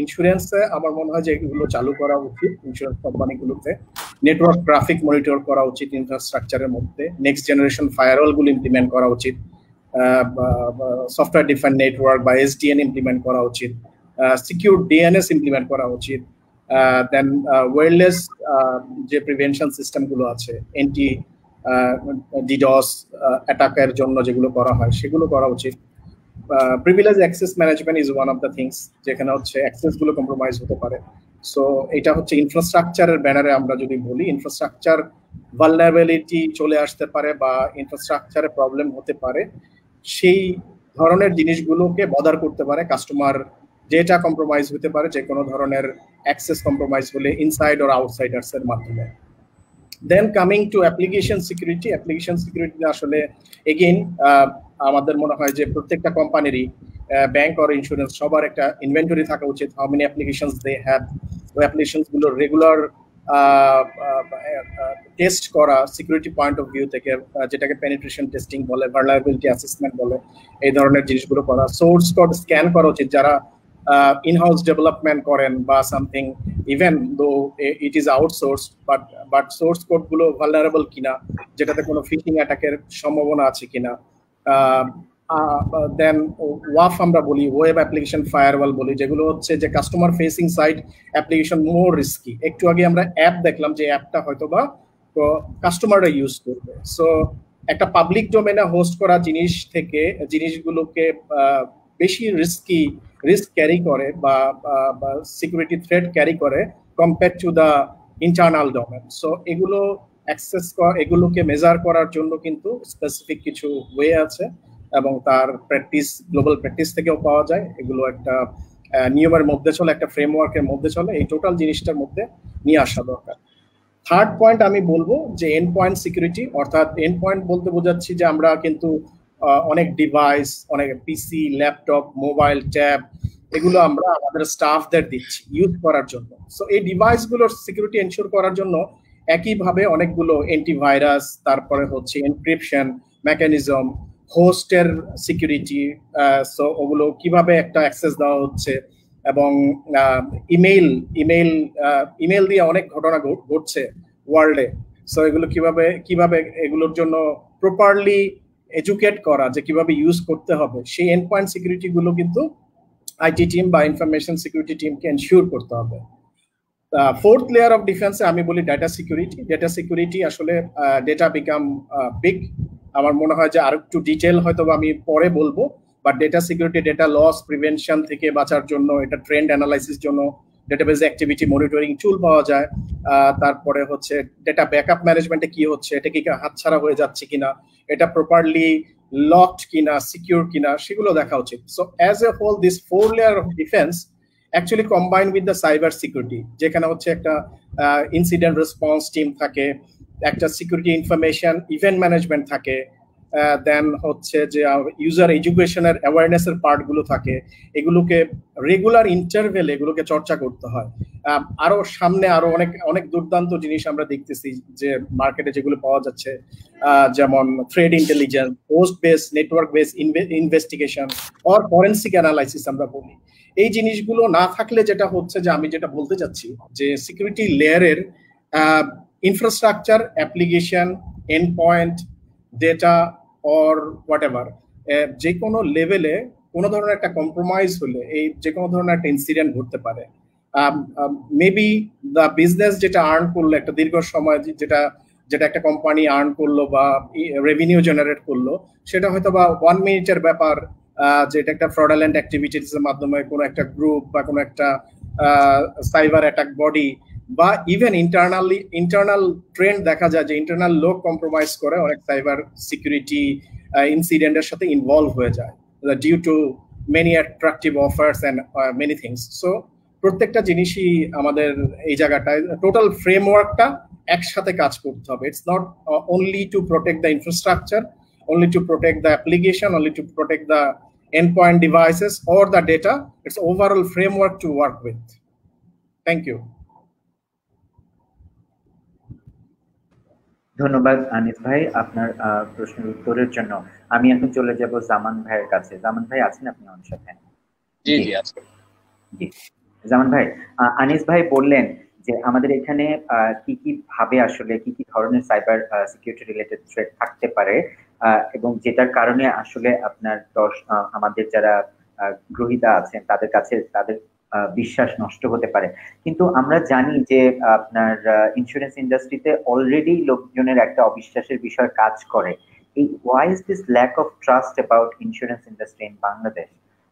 ইন্স্যুরেন্সে আমার মনে হয় যে এগুলো চালু করা উচিত। ইন্স্যুরেন্স কোম্পানিগুলোতে নেটওয়ার্ক ট্রাফিক মনিটর করা উচিত ইনফ্রাস্ট্রাকচারের মধ্যে। নেক্সট জেনারেশন ফায়ারওয়ালগুলো ইমপ্লিমেন্ট করা উচিত। সফটওয়্যার ডিফাইন্ড নেটওয়ার্ক বা এসডিএন ইমপ্লিমেন্ট করা উচিত। সিকিউর ডিএনএস ইমপ্লিমেন্ট করা উচিত। দেন ওয়্যারলেস যে প্রিভেনশন সিস্টেমগুলো আছে, এন্টি ডিডস অ্যাটাকের জন্য যেগুলো করা হয় সেগুলো করা উচিত। Privilege access management is one of the things, যেখানে হচ্ছে অ্যাক্সেস গুলো কম্প্রোমাইজ হতে পারে। সো এটা হচ্ছে ইনফ্রাস্ট্রাকচারের ব্যানারে আমরা যদি বলি, ইনফ্রাস্ট্রাকচার ভালনারেবিলিটি চলে আসতে পারে বা ইনফ্রাস্ট্রাকচারে প্রবলেম হতে পারে, সেই ধরনের জিনিসগুলোকে বদার করতে পারে কাস্টমার। যেটা কম্প্রোমাইজ হতে পারে যে কোনো ধরনের অ্যাক্সেস কম্প্রোমাইজ হলে ইনসাইড অর আউটসাইডার্স এর মাধ্যমে। Then coming to application security. Application security আসলে এগেইন আমাদের মনে হয় যে প্রত্যেকটা কোম্পানিরই, ব্যাংক অর ইন্স্যুরেন্স, সবার একটা ইনভেন্টরি থাকা উচিত, how many applications they have. ওই অ্যাপ্লিকেশনসগুলো রেগুলার টেস্ট করা সিকিউরিটি পয়েন্ট অফ ভিউ থেকে, যেটাকে পেনিট্রেশন টেস্টিং বলে, ভালনারেবিলিটি অ্যাসেসমেন্ট বলে, এই ধরনের জিনিসগুলো করা। সোর্স কোড স্ক্যান করা উচিত যারা in-house development করেন বা something, even though it is outsource, but source code গুলো ভালনারেবল কিনা, যেটাতে কোনো ফিশিং অ্যাটাকের সম্ভাবনা আছে কিনা। দেন ওয়াফ আমরা বলি, ওয়েব অ্যাপ্লিকেশন ফায়ারওয়াল বলি, যেগুলো হচ্ছে যে কাস্টমার ফেসিং সাইট অ্যাপ্লিকেশন মোর রিস্কি। একটু আগে আমরা অ্যাপ দেখলাম যে অ্যাপটা হয়তো বা কাস্টমাররা ইউজ করবে। সো একটা পাবলিক ডোমেনে হোস্ট করা জিনিস থেকে জিনিসগুলোকে বেশি রিস্ক ক্যারি করে বা সিকিউরিটি থ্রেট ক্যারি করে compare to the internal domain. So এগুলো অ্যাক্সেস এগুলোকে মেজার করার জন্য কিন্তু স্পেসিফিক কিছু ওয়ে আছে এবং তার প্র্যাকটিস গ্লোবাল প্র্যাকটিস থেকেও পাওয়া যায়। এগুলো একটা নিয়মের মধ্যে চলে, একটা ফ্রেমওয়ার্কের মধ্যে চলে। এই টোটাল জিনিসটার মধ্যে নিয়ে আসা দরকার। থার্ড পয়েন্ট আমি বলবো যে এন্ড পয়েন্ট সিকিউরিটি, অর্থাৎ এন্ড পয়েন্ট বলতে বোঝাচ্ছি যে আমরা কিন্তু অনেক ডিভাইস, অনেক পিসি, ল্যাপটপ, মোবাইল, ট্যাব, এগুলো আমরা আমাদের স্টাফদের দিচ্ছি ইউজ করার জন্য। সো এই ডিভাইসগুলোর সিকিউরিটি এনশিওর করার জন্য একইভাবে অনেকগুলো অ্যান্টিভাইরাস, তারপরে হচ্ছে এনক্রিপশন মেকানিজম, হোস্টের সিকিউরিটি, সো ওগুলো কিভাবে একটা অ্যাক্সেস দেওয়া হচ্ছে, এবং ইমেল দিয়ে অনেক ঘটনা ঘটছে ওয়ার্ল্ডে। সো এগুলো কিভাবে এগুলোর জন্য প্রপারলি এডুকেট করা, যে কিভাবে ইউজ করতে হবে, সেই এন্ড পয়েন্ট সিকিউরিটি গুলো কিন্তু আইটি টিম বা ইনফরমেশন সিকিউরিটি টিমকে এনশিওর করতে হবে। ফোর্থ লেয়ার অফ ডিফেন্সে আমি বলি ডাটা সিকিউরিটি। ডাটা সিকিউরিটি আসলে ডেটা বিকাম বিগ, আমার মনে হয় যে আর একটু ডিটেল হয়তো আমি পরে বলবো, but data security, data loss prevention থেকে বাঁচার জন্য, এটা ট্রেন্ড অ্যানালাইসিস জন্য ডেটাবেজ অ্যাক্টিভিটি মনিটরিং টুল পাওয়া যায়। তারপরে হচ্ছে ডেটা ব্যাকআপ ম্যানেজমেন্টে কি হচ্ছে, এটা কি হাতছাড়া হয়ে যাচ্ছে কিনা, এটা প্রপারলি লকড কিনা, সিকিউর কিনা, সেগুলো দেখা উচিত। So as a whole this 4 layer of defence actually combined with the cyber security, যেখানে হচ্ছে একটা ইনসিডেন্ট রেসপন্স টিম থাকে, একটা সিকিউরিটি ইনফরমেশন ইভেন্ট ম্যানেজমেন্ট থাকে, দেন হচ্ছে যে ইউজার এডুকেশনের অ্যাওয়ারনেসের পার্টগুলো থাকে, এগুলোকে রেগুলার ইন্টারভেলে এগুলোকে চর্চা করতে হয়। আরো সামনে আরো অনেক অনেক দুর্দান্ত জিনিস আমরা দেখতেছি যে মার্কেটে যেগুলো পাওয়া যাচ্ছে, যেমন thread intelligence, post base, network base investigation or forensic analysis আমরা বলি। এই জিনিসগুলো না থাকলে যেটা হচ্ছে, যে আমি যেটা বলতে চাচ্ছি, যে সিকিউরিটি লেয়ারের infrastructure, application, end point, data or what ever, যে কোনো লেভেলে কোনো ধরনের একটা কম্প্রোমাইজ হলে এই যে কোনো ধরনের একটা ইনসিডেন্ট ঘটতে পারে। মেবি দ্য বিজনেস যেটা আর্ন করলো একটা দীর্ঘ সময়, যেটা যেটা একটা কোম্পানি আর্ন করলো বা রেভিনিউ জেনারেট করলো, সেটা হয়তো বা 1 মিনিটের ব্যাপার, যেটা একটা ফ্রডালেন্ট অ্যাক্টিভিটিস এর মাধ্যমে কোনো একটা গ্রুপ বা কোনো একটা সাইবার অ্যাটাক বডি বা ইভেন ইন্টারনাল ট্রেন্ড দেখা যায় যে ইন্টারনাল লোক কম্প্রোমাইজ করে অনেক সাইবার সিকিউরিটি ইনসিডেন্টের সাথে ইনভলভ হয়ে যায় due to many attractive offers and many things. So প্রত্যেকটা জিনিসই আমাদের এই জায়গাটায় টোটাল ফ্রেমওয়ার্কটা একসাথে কাজ করতে হবে। It's not only to protect the infrastructure, only to protect the application, only to protect the endpoint devices or the data. It's overall framework to work with. Thank you. ধন্যবাদ আনিস ভাই আপনার প্রশ্নের উত্তরের জন্য। আমি এখন চলে যাব জামান ভাইয়ের কাছে। জামান ভাই আছেন আপনি আমার সাথে? জি জি আছি। জি জামান ভাই, আনিস ভাই বললেন যে আমাদের এখানে কি কি ভাবে আসলে কি কি ধরনের সাইবার সিকিউরিটি রিলেটেড থ্রেট থাকতে পারে, এবং যেটার কারণে আসলে আপনার আমাদের যারা গ্রহীতা আছেন তাদের কাছে তাদের বিশ্বাস নষ্ট হতে পারে। কিন্তু আমরা জানি যে আপনার ইন্স্যুরেন্স ইন্ডাস্ট্রিতে অলরেডি লোকজনের একটা অবিশ্বাসের বিষয় কাজ করে। এই why is this lack of trust about insurance industry in Bangladesh?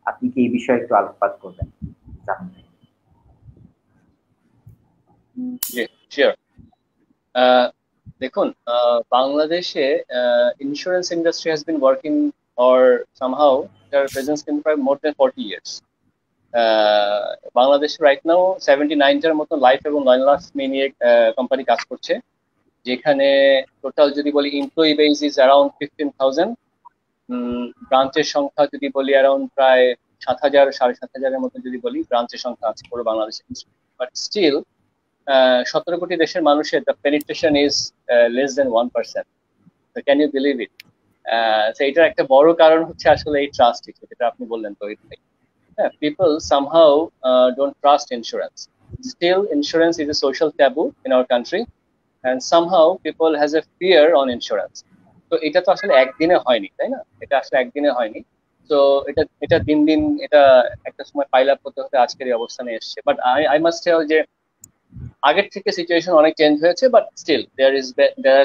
আপনি কি এই বিষয়ে একটু আলোকপাত করবেন? জানেন? শিওর। দেখুন, বাংলাদেশে insurance industry has been working or somehow their presence in for more than 40 years. বাংলাদেশে রাইট নাও 79টার মতো লাইফ এবং নন লাইফ মিনিয়ে কোম্পানি কাজ করছে, যেখানে টোটাল যদি বলি এমপ্লয়ি বেস ইজ অ্যারাউন্ড 15,000, ব্রাঞ্চের সংখ্যা যদি বলি অ্যারাউন্ড প্রায় 7,000 7,500-এর মতো যদি বলি ব্রাঞ্চের সংখ্যা আছে পুরো বাংলাদেশে। বাট স্টিল 17 কোটি দেশের মানুষের the penetration is less than 1%. Can you believe it? এটার একটা বড় কারণ হচ্ছে আসলে এই ট্রাস্ট ইস্যু, যেটা আপনি বললেন তৌহিদ ভাই। People somehow don't trust insurance. Still, insurance is a social taboo in our country, and somehow people has a fear on insurance. তো এটা তো আসলে একদিনে হয়নি, তাই না? এটা আসলে একদিনে হয়নি। তো এটা দিন দিন এটা একটা সময় পাইল আপ হতে হতে আজকের এই অবস্থানে এসেছে। বাট আই মাস্ট টেল যে আগের থেকে সিচুয়েশন অনেক চেঞ্জ হয়েছে, but still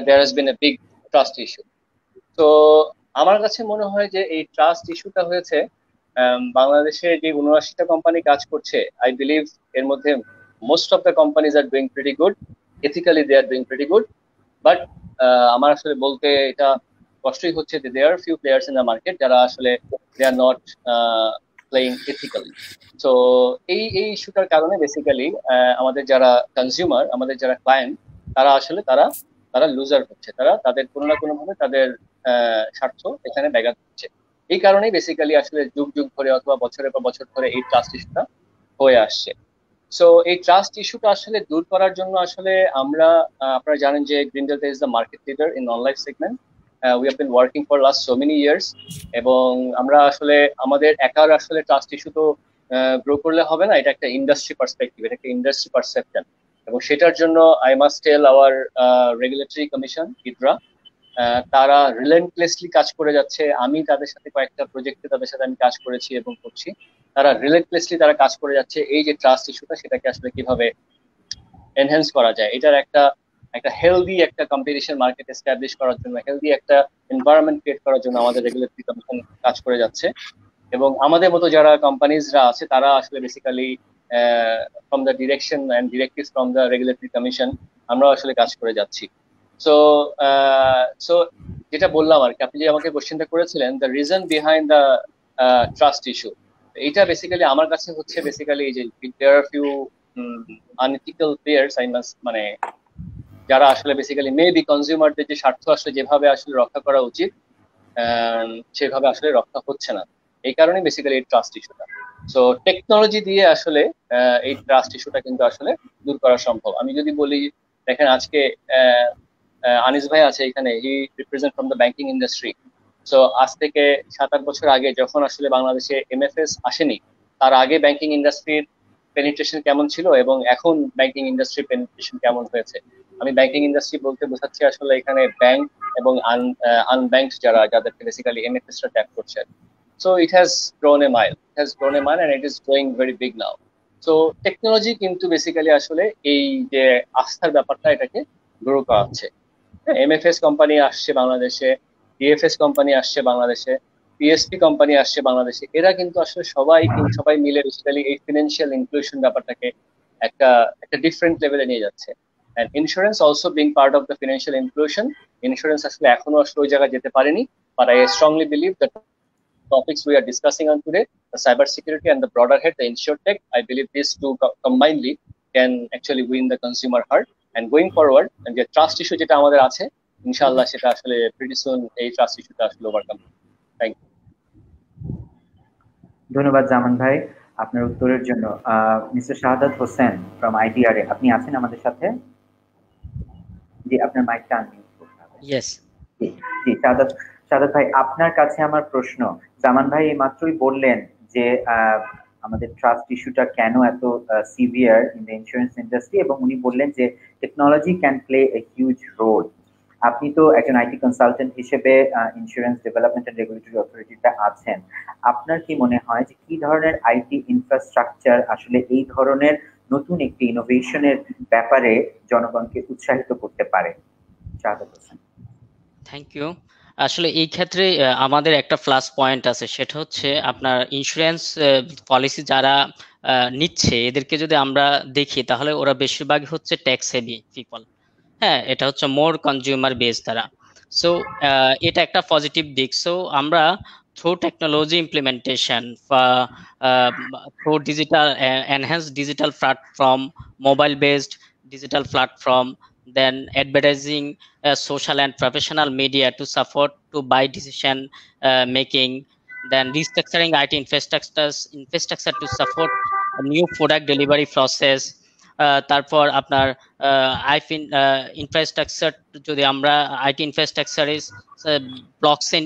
there has been a big trust issue. তো আমার কাছে মনে হয় যে এই ট্রাস্ট ইস্যুটা হয়েছে বাংলাদেশে যে 79টা কোম্পানি কাজ করছে। আই বিলিভ এর মধ্যে most of the companies are doing pretty good, ethically they are doing pretty good. But আমার আসলে বলতে এটা কষ্টই হচ্ছে যে there few players in the market যারা আসলে they are not playing ethically. So এই ইস্যুটার কারণে বেসিক্যালি আমাদের যারা কনজিউমার, আমাদের যারা ক্লায়েন্ট, তারা আসলে তারা লুজার হচ্ছে, তাদের কোনো না কোনো ভাবে তাদের স্বার্থ এখানে ব্যাঘাত হচ্ছে। এই কারণেই বেসিক্যালি আসলে যুগ যুগ ধরে অথবা বছরের পর বছর ধরে এই ট্রাস্ট ইস্যুটা হয়ে আসছে। সো এই ট্রাস্ট ইস্যুটা আসলে দূর করার জন্য আসলে আমরা, আপনারা জানেন যে Green Delta is the market leader in non life segment. We have been working for last so many years, এবং আমরা আসলে আমাদের একার আসলে ট্রাস্ট ইস্যু তো গ্রো করলে হবে না, এটা একটা ইন্ডাস্ট্রি পার্সপেক্টিভ, এটা একটা ইন্ডাস্ট্রি পারসেপশন, এবং সেটার জন্য I must tell our regulatory commission IDRA, তারা রিলেন্টলেসলি কাজ করে যাচ্ছে। আমি তাদের সাথে কয়েকটা প্রজেক্টে তাদের সাথে আমি কাজ করেছি এবং করছি। তারা রিলেন্টলেসলি কাজ করে যাচ্ছে এই যে ট্রাস্ট ইস্যুটা, সেটাকে আসলে কিভাবে এনহ্যান্স করা যায়, এটার একটা একটা হেলদি একটা কম্পিটিশন মার্কেট এস্টাবলিশ করার জন্য, হেলদি একটা এনভায়রনমেন্ট ক্রিয়েট করার জন্য আমাদের রেগুলেটরি কমিশন কাজ করে যাচ্ছে। এবং আমাদের মতো যারা কোম্পানিজরা আছে তারা আসলে basically from the direction and directive from the regulatory commission আমরা আসলে কাজ করে যাচ্ছি। সো সো যেটা বললাম আর কি, আপনি যে আমাকে কোশ্চেনটা করেছিলেন, the reason behind the trust issue, এটা বেসিক্যালি আমার কাছে হচ্ছে বেসিক্যালি যে there are few unethical players, I must, মানে যারা আসলে বেসিক্যালি মেবি কনজিউমারদের যে স্বার্থ আসলে যেভাবে আসলে রক্ষা করা উচিত সেভাবে আসলে রক্ষা হচ্ছে না। এই কারণে বেসিক্যালি এই ট্রাস্ট ইস্যুটা। সো টেকনোলজি দিয়ে আসলে এই ট্রাস্ট ইস্যুটা কিন্তু আসলে দূর করা সম্ভব। আমি যদি বলি, দেখেন আজকে আনিস ভাই আছে এখানে, he represent from the banking industry. So আজ থেকে 7-8 বছর আগে যখন আসলে বাংলাদেশে এমএফএস আসেনি, তার আগে ব্যাংকিং ইন্ডাস্ট্রির পেনিট্রেশন কেমন ছিল এবং এখন ব্যাংকিং ইন্ডাস্ট্রির পেনিট্রেশন কেমন হয়েছে। আমি ব্যাংকিং ইন্ডাস্ট্রি বলতে বোঝাচ্ছি আসলে এখানে ব্যাংক এবং আনব্যাংকড যাদেরকে বেসিক্যালি এমএফএস টা ট্যাপ করছে। So it has grown a mile, it has grown a mile and it is growing very big now. So technology কিন্তু বেসিক্যালি আসলে এই যে আস্থার ব্যাপারটা এটাকে গ্রো করাচ্ছে। এমএফএস কোম্পানি আসছে বাংলাদেশে, ডিএফএস কোম্পানি আসছে বাংলাদেশে, পিএসপি কোম্পানি আসছে বাংলাদেশে। এরা কিন্তু আসলে সবাই মিলে বেসিক্যালি এই ফিনান্সিয়াল ইনক্লুশন ব্যাপারটাকে একটা একটা ডিফারেন্ট লেভেলে নিয়ে যাচ্ছে। And insurance also being part of the financial inclusion. Insurance আসলে এখনো আসলে ওই জায়গায় যেতে পারেনি, but I strongly believe that topics we are discussing on today, the cyber security and the broader head, the insurtech, I believe these two combinedly can actually win the consumer heart. And going forward, and the trust issue যেটা আমাদের আছে, ইনশাআল্লাহ সেটা আসলে pretty soon এই trust ইস্যুটা আসলে overcome. Thank you. ধন্যবাদ জামান ভাই আপনার উত্তরের জন্য। মিস্টার শাহাদাত হোসেন ফ্রম আইটিআরএ, আপনি আছেন আমাদের সাথে? জি, আপনার মাইকটা আনমিউট করতে হবে। ইয়েস। জি শাহাদাত ভাই, আপনার কাছে আমার প্রশ্ন, জামান ভাই এই মাত্রই বললেন যে আমাদের ট্রাস্ট ইস্যুটা কেন এত severe in the insurance industry, এবং উনি বললেন যে technology can play a huge role. আপনি তো একজন আইটি কনসালটেন্ট হিসেবে ইন্স্যুরেন্স ডেভেলপমেন্ট এন্ড রেগুলেটরি অথরিটিতে আছেন। আপনার কি মনে হয় যে কি ধরনের আইটি ইনফ্রাস্ট্রাকচার আসলে এই ধরনের নতুন একটি ইনোভেশনের ব্যাপারে জনগণকে উৎসাহিত করতে পারে? Thank you. আসলে এই ক্ষেত্রে আমাদের একটা প্লাস পয়েন্ট আছে, সেটা হচ্ছে আপনার ইন্স্যুরেন্স পলিসি যারা নিচ্ছে এদেরকে যদি আমরা দেখি তাহলে ওরা বেশিরভাগই হচ্ছে ট্যাক্স হেভি পিপল। হ্যাঁ, এটা হচ্ছে মোর কনজিউমার বেস দ্বারা। সো এটা একটা পজিটিভ দিক। সো আমরা through technology implementation, through digital enhance digital platform, mobile based digital platform, then advertising, social and professional media to support to buy decision making, then restructuring IT infrastructure to support a new product delivery process. তারপর আপনার infrastructure, যদি আমরা IT infrastructure is blockchain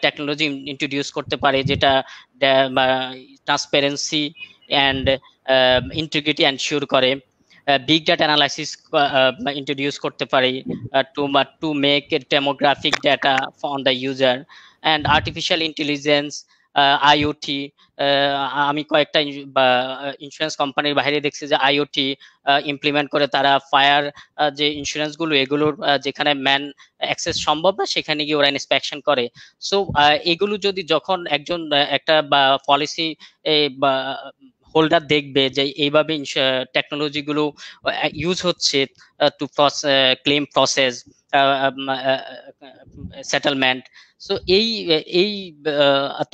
technology introduce করতে পারি, যেটা transparency and integrity ensure করে, big data analysis introduce করতে পারি to make a demographic data on the user, and artificial intelligence, IoT. আমি কয়েকটা ইন্স্যুরেন্স কোম্পানির বাইরে দেখছি যে আইওটি ইমপ্লিমেন্ট করে তারা ফায়ার যে ইন্স্যুরেন্স গুলো এগুলোর যেখানে ম্যান অ্যাক্সেস সম্ভব না সেখানে গিয়ে ওরা ইন্সপেকশন করে। সো এগুলো যদি যখন একজন একটা পলিসি হোল্ডার দেখবে যে এইভাবে টেকনোলজি গুলো ইউজ হচ্ছে to claim process, settlement, so এই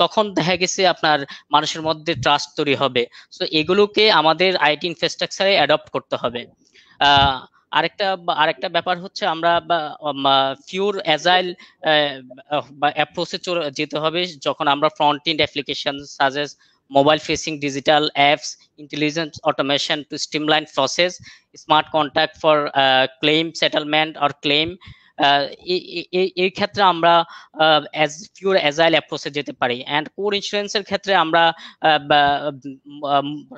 তখন দেখা গেছে আপনার মানুষের মধ্যে ট্রাস্ট তৈরি হবে। সো এগুলোকে আমাদের আইটি ইনফ্রাস্ট্রাকচারে অ্যাডপ্ট করতে হবে। আরেকটা ব্যাপার হচ্ছে আমরা পিওর অ্যাজাইল অ্যাপ্রোচে যেতে হবে যখন আমরা front end application suggest mobile facing digital apps, intelligent automation to streamline process, smart contact for claim settlement or claim. এই ক্ষেত্রে আমরা as pure agile approach যেতে পারি। and core insurance এর ক্ষেত্রে আমরা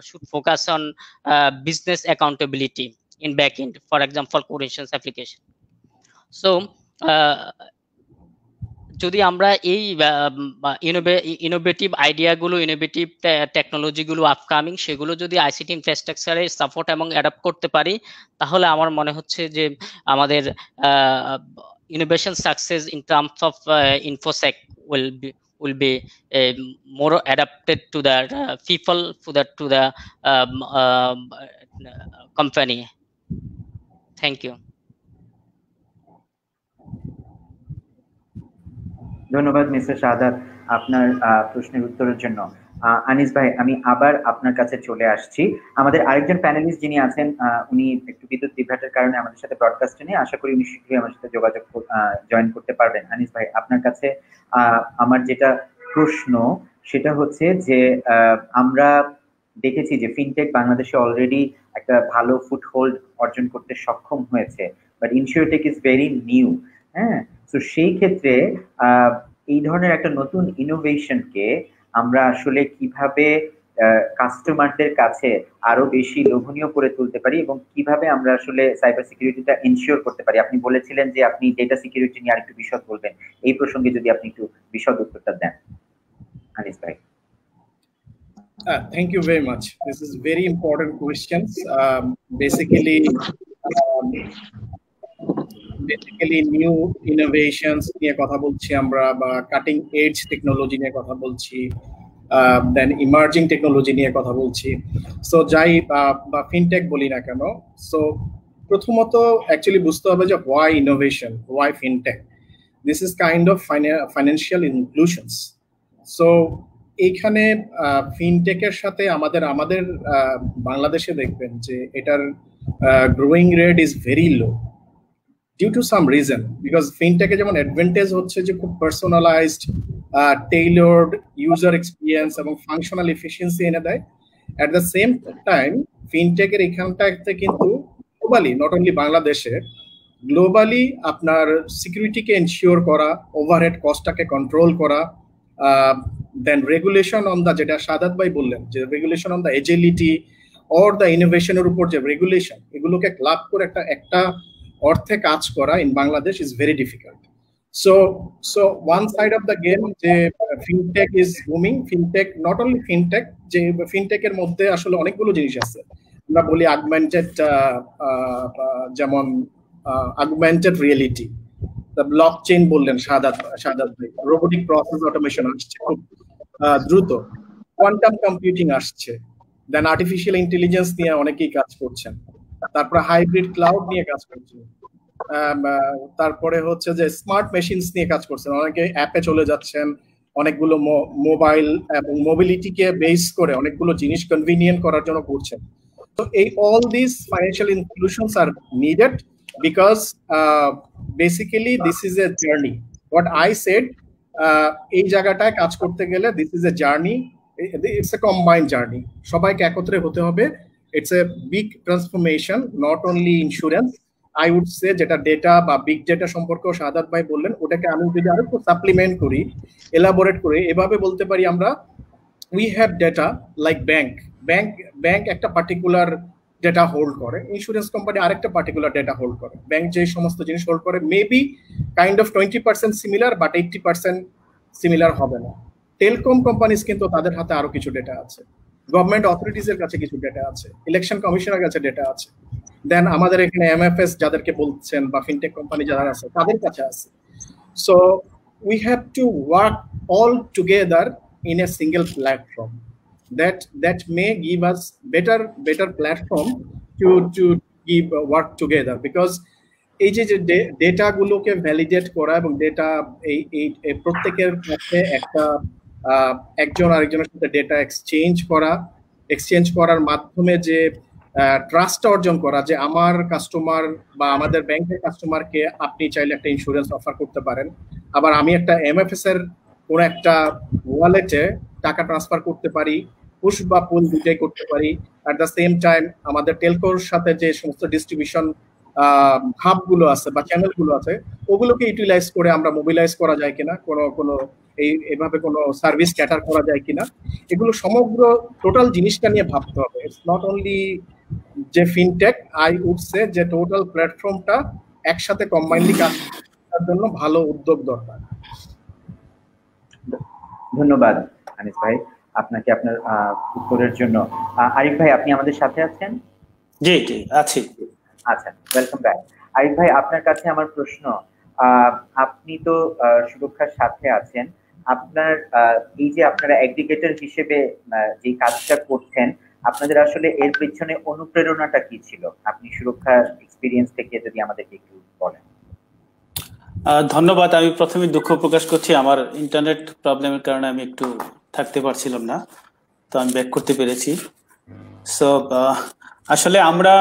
should focus on business accountability in backend, for example core insurance application. So যদি আমরা এই ইনোভেটিভ আইডিয়াগুলো, ইনোভেটিভ টেকনোলজিগুলো আপকামিং, সেগুলো যদি আইসিটি ইনফ্রাস্ট্রাকচারে সাপোর্ট এবং অ্যাডাপ্ট করতে পারি, তাহলে আমার মনে হচ্ছে যে আমাদের innovation success in terms of infosec will be more adapted to the people, to the company. Thank you. ধন্যবাদ মিস্টার শাহাদাত আপনার প্রশ্নের উত্তরের জন্য। আনিস ভাই, আমি আবার আপনার কাছে চলে আসছি। আমাদের আরেকজন প্যানেলিস্ট যিনি আছেন, উনি একটু বিদ্যুৎ বিভ্রাটের কারণে আমাদের সাথে ব্রডকাস্টে নেই, আশা করি উনি শীঘ্রই আমার সাথে যোগাযোগ জয়েন করতে পারবেন। আনিস ভাই, আপনার কাছে আমার যেটা প্রশ্ন সেটা হচ্ছে যে আমরা দেখেছি যে ফিনটেক বাংলাদেশে অলরেডি একটা ভালো ফুটহোল্ড অর্জন করতে সক্ষম হয়েছে, বাট ইনসিওরটেক ইজ ভেরি নিউ। হ্যাঁ, তো সেই ক্ষেত্রে এই ধরনের একটা নতুন ইনোভেশনকে আমরা আসলে কিভাবে কাস্টমারদের কাছে আরো বেশি লোভনীয় করে তুলতে পারি এবং কিভাবে আমরা আসলে সাইবার সিকিউরিটিটা এনশিওর করতে পারি? আপনি বলেছিলেন যে আপনি ডেটা সিকিউরিটি নিয়ে আরেকটু বিশদ বলবেন, এই প্রসঙ্গে যদি আপনি একটু বিশদ উত্তরটা দেন আনিস ভাই। Thank you very much. This is very important questions. Basically new innovations নিয়ে কথা বলছি আমরা, বা কাটিং এজ টেকনোলজি নিয়ে কথা বলছি, দেন ইমার্জিং টেকনোলজি নিয়ে কথা বলছি। সো যাই বা ফিনটেক বলি না কেন, সো প্রথমত অ্যাকচুয়ালি বুঝতে হবে যে why innovation, why fintech. This is kind of financial inclusions. So এইখানে ফিনটেকের সাথে আমাদের বাংলাদেশে দেখবেন যে এটার growing rate is very low due to some reason, because fintech যেমন অ্যাডভান্টেজ হচ্ছে যে খুব পার্সোনালাইজড, টেইলর্ড ইউজার এক্সপিরিয়েন্স এবং ফাংশনাল এফিসিয়েন্সি এনে দেয়। অ্যাট দ্য সেম টাইম ফিনটেকের এখানটাতে কিন্তু গ্লোবালি, নট অনলি বাংলাদেশে, গ্লোবালি আপনার সিকিউরিটিকে এনশিওর করা, ওভারহেড কস্টটাকে কন্ট্রোল করা, দেন রেগুলেশন অন দ্য, যেটা সাদাত ভাই বললেন যে regulation on the agility or the ইনোভেশনের উপর যে রেগুলেশন, এগুলোকে ক্লাব করে একটা অর্থে কাজ করা in Bangladesh is very difficult. So one side of the game যে fintech is booming, fintech not only fintech, যে ফিনটেকের মধ্যে আসলে অনেকগুলো জিনিস আছে। আমরা বলি আগমেন্টেড, যেমন আগমেন্টেড রিয়েলিটি, ব্লক চেইন বললেন শাহাদাত ভাই, রোবোটিক প্রসেস অটোমেশন আসছে খুব দ্রুত, কোয়ান্টাম কম্পিউটিং আসছে, দেন আর্টিফিশিয়াল ইন্টেলিজেন্স নিয়ে অনেকেই কাজ করছেন, তারপরে হাইব্রিড ক্লাউড নিয়ে কাজ করছেন, তারপরে হচ্ছে যে স্মার্ট মেশিনস নিয়ে কাজ করছেন, অনেকে অ্যাপে চলে যাচ্ছেন, অনেকগুলো মোবাইল এবং মোবিলিটিকে বেস করে অনেকগুলো জিনিস কনভিনিয়েন্ট করার জন্য করছেন। তো এই all this financial inclusions are needed because basically this is a journey. What I said, এই জায়গাটায় কাজ করতে গেলে this is a journey, it's a combined journey, সবাইকে একত্রে হতে হবে। It's a big transformation, not only insurance. I would say যেটা ডেটা বা বিগ ডেটা সম্পর্কে শাহাদাত ভাই বললেন, ওটাকে আমি যদি আরেকটু সাপ্লিমেন্ট করি, এলাবোরেট করি, এভাবে বলতে পারি আমরা, we have data like bank একটা পার্টিকুলার ডেটা হোল্ড করে, ইন্স্যুরেন্স কোম্পানি আরেকটা পার্টিকুলার ডেটা হোল্ড করে, ব্যাংক যে সমস্ত জিনিস হোল্ড করে maybe kind of 20% similar but 80% similar হবে না। টেলিকম কোম্পানিজ কিন্তু তাদের হাতে আরো কিছু ডেটা আছে, গভর্নমেন্ট অথরিটিজের কাছে কিছু ডেটা আছে, ইলেকশন কমিশনের কাছে ডেটা আছে, দেন আমাদের এখানে এমএফএস যাদেরকে বলছেন বা ফিনটেক কোম্পানি যারা আছে তাদের কাছে আছে। So we have to work all together in a single platform that may give us better platform to give work together, because এই যে ডেটা গুলোকে ভ্যালিডেট করা এবং ডেটা এই প্রত্যেকের মধ্যে একটা একজন আরেকজনের সাথে ডেটা এক্সচেঞ্জ করার মাধ্যমে যে ট্রাস্ট অর্জন করা, যে আমার কাস্টমার বা আমাদের ব্যাংকের কাস্টমারকে আপনি চাইলে একটা ইন্স্যুরেন্স অফার করতে পারেন, আবার আমি একটা এমএফএস এর কোনো একটা ওয়ালেটে টাকা ট্রান্সফার করতে পারি, পুশ বা পুল দুটাই করতে পারি। অ্যাট দ্য সেম টাইম আমাদের টেলকোর সাথে যে সমস্ত ডিস্ট্রিবিউশন হাব গুলো আছে বা চ্যানেল গুলো আছে, ওগুলোকে ইউটিলাইজ করে আমরা মোবিলাইজ করা যায় কিনা, কোনো এইভাবে কোনো সার্ভিস ক্যাটার করা যায় কিনা, এগুলো সমগ্র টোটাল জিনিসটা নিয়ে ভাবতে হবে। ইটস নট অনলি যে ফিনটেক, আই উড সে যে টোটাল প্ল্যাটফর্মটা একসাথে কম্বাইনলি কাজ করার জন্য ভালো উদ্যোগ দরকার। ধন্যবাদ আনিস ভাই আপনাকে আপনার উত্তরের জন্য। আরিফ ভাই, আপনি আমাদের সাথে আছেন? জি জি আছি। আচ্ছা, ওয়েলকাম ব্যাক। আরিফ ভাই, আপনার কাছে আমার প্রশ্ন, আপনি তো সুরক্ষার সাথে আছেন, আপনার এই যে আপনারা এগ্রিগেটর হিসেবে যে কাজটা করছেন, আপনাদের আসলে এর পেছনে অনুপ্রেরণাটা কি ছিল? আপনি সুরক্ষার এক্সপিরিয়েন্স থেকে যদি আমাদেরকে একটু বলেন। ধন্যবাদ। আমি প্রথমে দুঃখ প্রকাশ করছি, আমার ইন্টারনেট প্রবলেমের কারণে আমি একটু থাকতে পারছিলাম না, তো আমি ব্যাক করতে পেরেছি। সো আসলে আমরা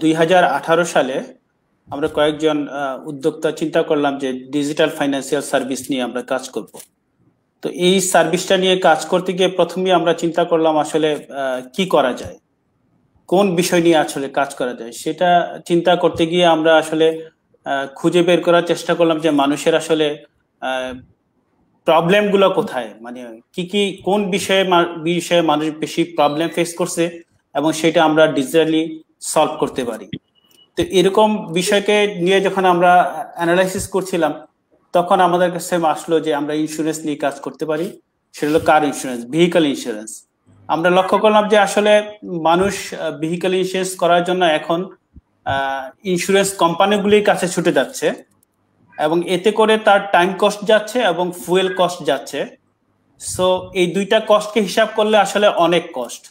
2018 সালে আমরা কয়েকজন উদ্যোক্তা চিন্তা করলাম যে ডিজিটাল ফাইন্যান্সিয়াল সার্ভিস নিয়ে আমরা কাজ করব। তো এই সার্ভিসটা নিয়ে কাজ করতে গিয়ে প্রথমেই আমরা চিন্তা করলাম আসলে কি করা যায়, কোন বিষয় নিয়ে আসলে কাজ করা যায়। সেটা চিন্তা করতে গিয়ে আমরা আসলে খুঁজে বের করার চেষ্টা করলাম যে মানুষের আসলে প্রবলেম গুলো কোথায়, মানে কি কোন বিষয়ে মানুষ বেশি প্রবলেম ফেস করছে এবং সেটা আমরা ডিজিটালি সলভ করতে পারি। তো এরকম বিষয়কে নিয়ে যখন আমরা অ্যানালাইসিস করছিলাম, তখন আমাদের কাছে আসলো যে আমরা ইন্স্যুরেন্স নিয়ে কাজ করতে পারি। সেটা হলো কার ইন্স্যুরেন্স, ভেহিকল ইন্স্যুরেন্স। আমরা লক্ষ্য করলাম যে আসলে মানুষ ভেহিকল ইন্স্যুরেন্স করার জন্য এখন ইন্স্যুরেন্স কোম্পানিগুলির কাছে ছুটে যাচ্ছে, এবং এতে করে তার টাইম কস্ট যাচ্ছে এবং ফুয়েল কস্ট যাচ্ছে। সো এই দুইটা কস্টকে হিসাব করলে আসলে অনেক কস্ট।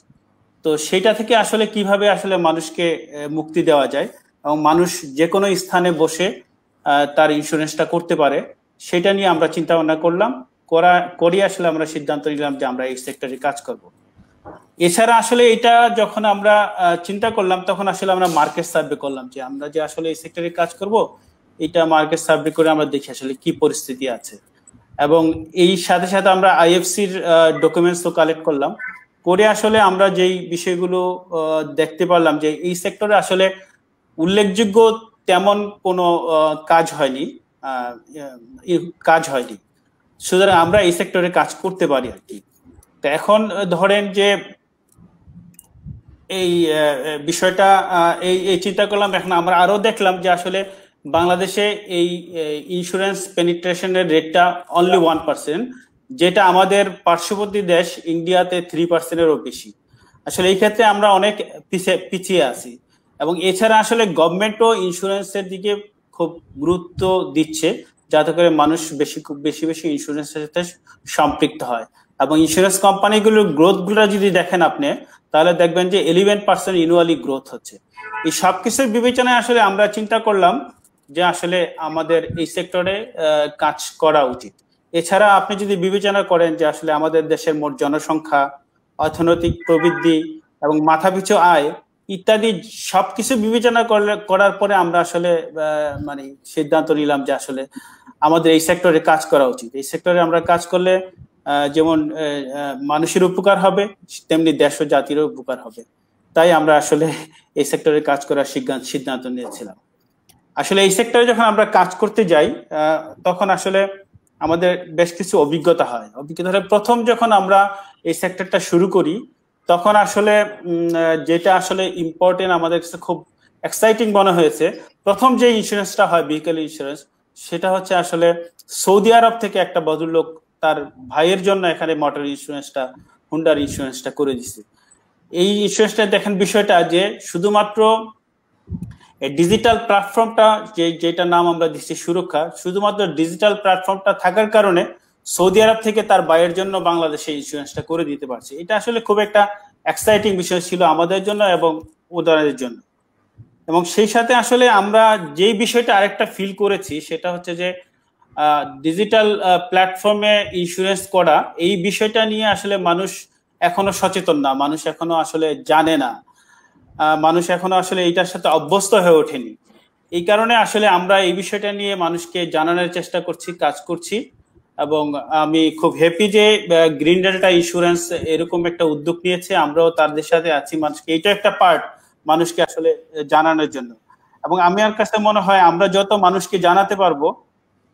তো সেটা থেকে আসলে কিভাবে আসলে মানুষকে মুক্তি দেওয়া যায় এবং মানুষ যে কোনো স্থানে বসে তার ইন্স্যুরেন্সটা করতে পারে, সেটা নিয়ে আমরা চিন্তা ভাবনা করলাম। করি আসলে আমরা সিদ্ধান্ত নিলাম যে আমরা এই সেক্টরে কাজ করব। এছাড়া আসলে এটা যখন আমরা চিন্তা করলাম, তখন আসলে আমরা মার্কেট সার্ভে করলাম যে আমরা যে আসলে এই সেক্টরে কাজ করব, এটা মার্কেট সার্ভে করে আমরা দেখি আসলে কি পরিস্থিতি আছে। এবং এই সাথে সাথে আমরা আইএফসির ডকুমেন্টসও কালেক্ট করলাম, করে আসলে আমরা যেই বিষয়গুলো দেখতে পারলাম যে এই সেক্টরে আসলে উল্লেখযোগ্য তেমন কোনো কাজ হয়নি। সুতরাং আমরা এই সেক্টরে কাজ করতে পারি আর কি। তো এখন ধরেন যে এই বিষয়টা এই চিন্তা করলাম, এখন আমরা আরো দেখলাম যে আসলে বাংলাদেশে এই ইন্স্যুরেন্স পেনিট্রেশনের রেটটা অনলি 1%, যেটা আমাদের পার্শ্ববর্তী দেশ ইন্ডিয়াতে 3%-এরও বেশি। আসলে এই ক্ষেত্রে আমরা অনেক পিছিয়ে আছি। এবং এছাড়া আসলে গভর্নমেন্টও ইন্স্যুরেন্সের দিকে খুব গুরুত্ব দিচ্ছে, যাতে করে মানুষ বেশি ইন্স্যুরেন্সের সাথে সম্পৃক্ত হয়। এবং ইন্স্যুরেন্স কোম্পানিগুলোর গ্রোথ গুলো যদি দেখেন আপনি, তাহলে দেখবেন যে 11% ইনুয়ালি গ্রোথ হচ্ছে। এই সবকিছুর বিবেচনায় আসলে আমরা চিন্তা করলাম যে আসলে আমাদের এই সেক্টরে কাজ করা উচিত। এছাড়া আপনি যদি বিবেচনা করেন যে আসলে আমাদের দেশের মোট জনসংখ্যা, অর্থনৈতিক প্রবৃদ্ধি এবং মাথাপিছু আয় ইত্যাদি সবকিছু বিবেচনা করার পরে আমরা আসলে মানে সিদ্ধান্ত নিলাম যে আসলে আমাদের এই সেক্টরে কাজ করা উচিত। এই সেক্টরে আমরা কাজ করলে যেমন মানুষের উপকার হবে, তেমনি দেশ ও জাতিরও উপকার হবে। তাই আমরা আসলে এই সেক্টরে কাজ করার সিদ্ধান্ত নিয়েছিলাম। আসলে এই সেক্টরে যখন আমরা কাজ করতে যাই, তখন আসলে আমাদের বেশ কিছু অভিজ্ঞতা হয়। প্রথম যখন আমরা এই সেক্টরটা শুরু করি, তখন আসলে যেটা আসলে ইম্পর্টেন্ট, আমাদের কাছে খুব এক্সাইটিং মনে হয়েছে, প্রথম যে ইন্স্যুরেন্সটা হয় ভেহিকল ইন্স্যুরেন্স, সেটা হচ্ছে আসলে সৌদি আরব থেকে একটা ভদ্রলোক তার ভাইয়ের জন্য এখানে মোটর ইন্স্যুরেন্সটা, হুন্ডার ইন্স্যুরেন্সটা করে দিচ্ছে। এই ইন্স্যুরেন্সটা দেখেন বিষয়টা যে শুধুমাত্র ডিজিটাল প্ল্যাটফর্মটা, যেটা নাম আমরা দিচ্ছি সুরক্ষা, শুধুমাত্র ডিজিটাল প্ল্যাটফর্মটা থাকার কারণে সৌদি আরব থেকে তার ভাইয়ের জন্য বাংলাদেশে ইন্স্যুরেন্সটা করে দিতে পারছে। এটা আসলে খুব একটা এক্সাইটিং বিষয় ছিল আমাদের জন্য এবং ওদের জন্য। এবং সেই সাথে আসলে আমরা যেই বিষয়টা আরেকটা ফিল করেছি, সেটা হচ্ছে যে ডিজিটাল প্ল্যাটফর্মে ইন্স্যুরেন্স করা, এই বিষয়টা নিয়ে আসলে মানুষ এখনো সচেতন না, মানুষ এখনো আসলে জানে না, মানুষ এখনো আসলে এইটার সাথে অভ্যস্ত হয়ে ওঠেনি। এই কারণে আসলে আমরা এই বিষয়টা নিয়ে মানুষকে জানানোর চেষ্টা করছি, কাজ করছি। এবং আমি খুব হ্যাপি যে গ্রিন ডেল্টা ইন্স্যুরেন্স এরকম একটা উদ্যোগ নিয়েছে, আমরাও তাদের সাথে আছি। মানুষকে এইটা একটা পার্ট মানুষকে আসলে জানানোর জন্য। এবং আমার কাছে মনে হয় আমরা যত মানুষকে জানাতে পারবো,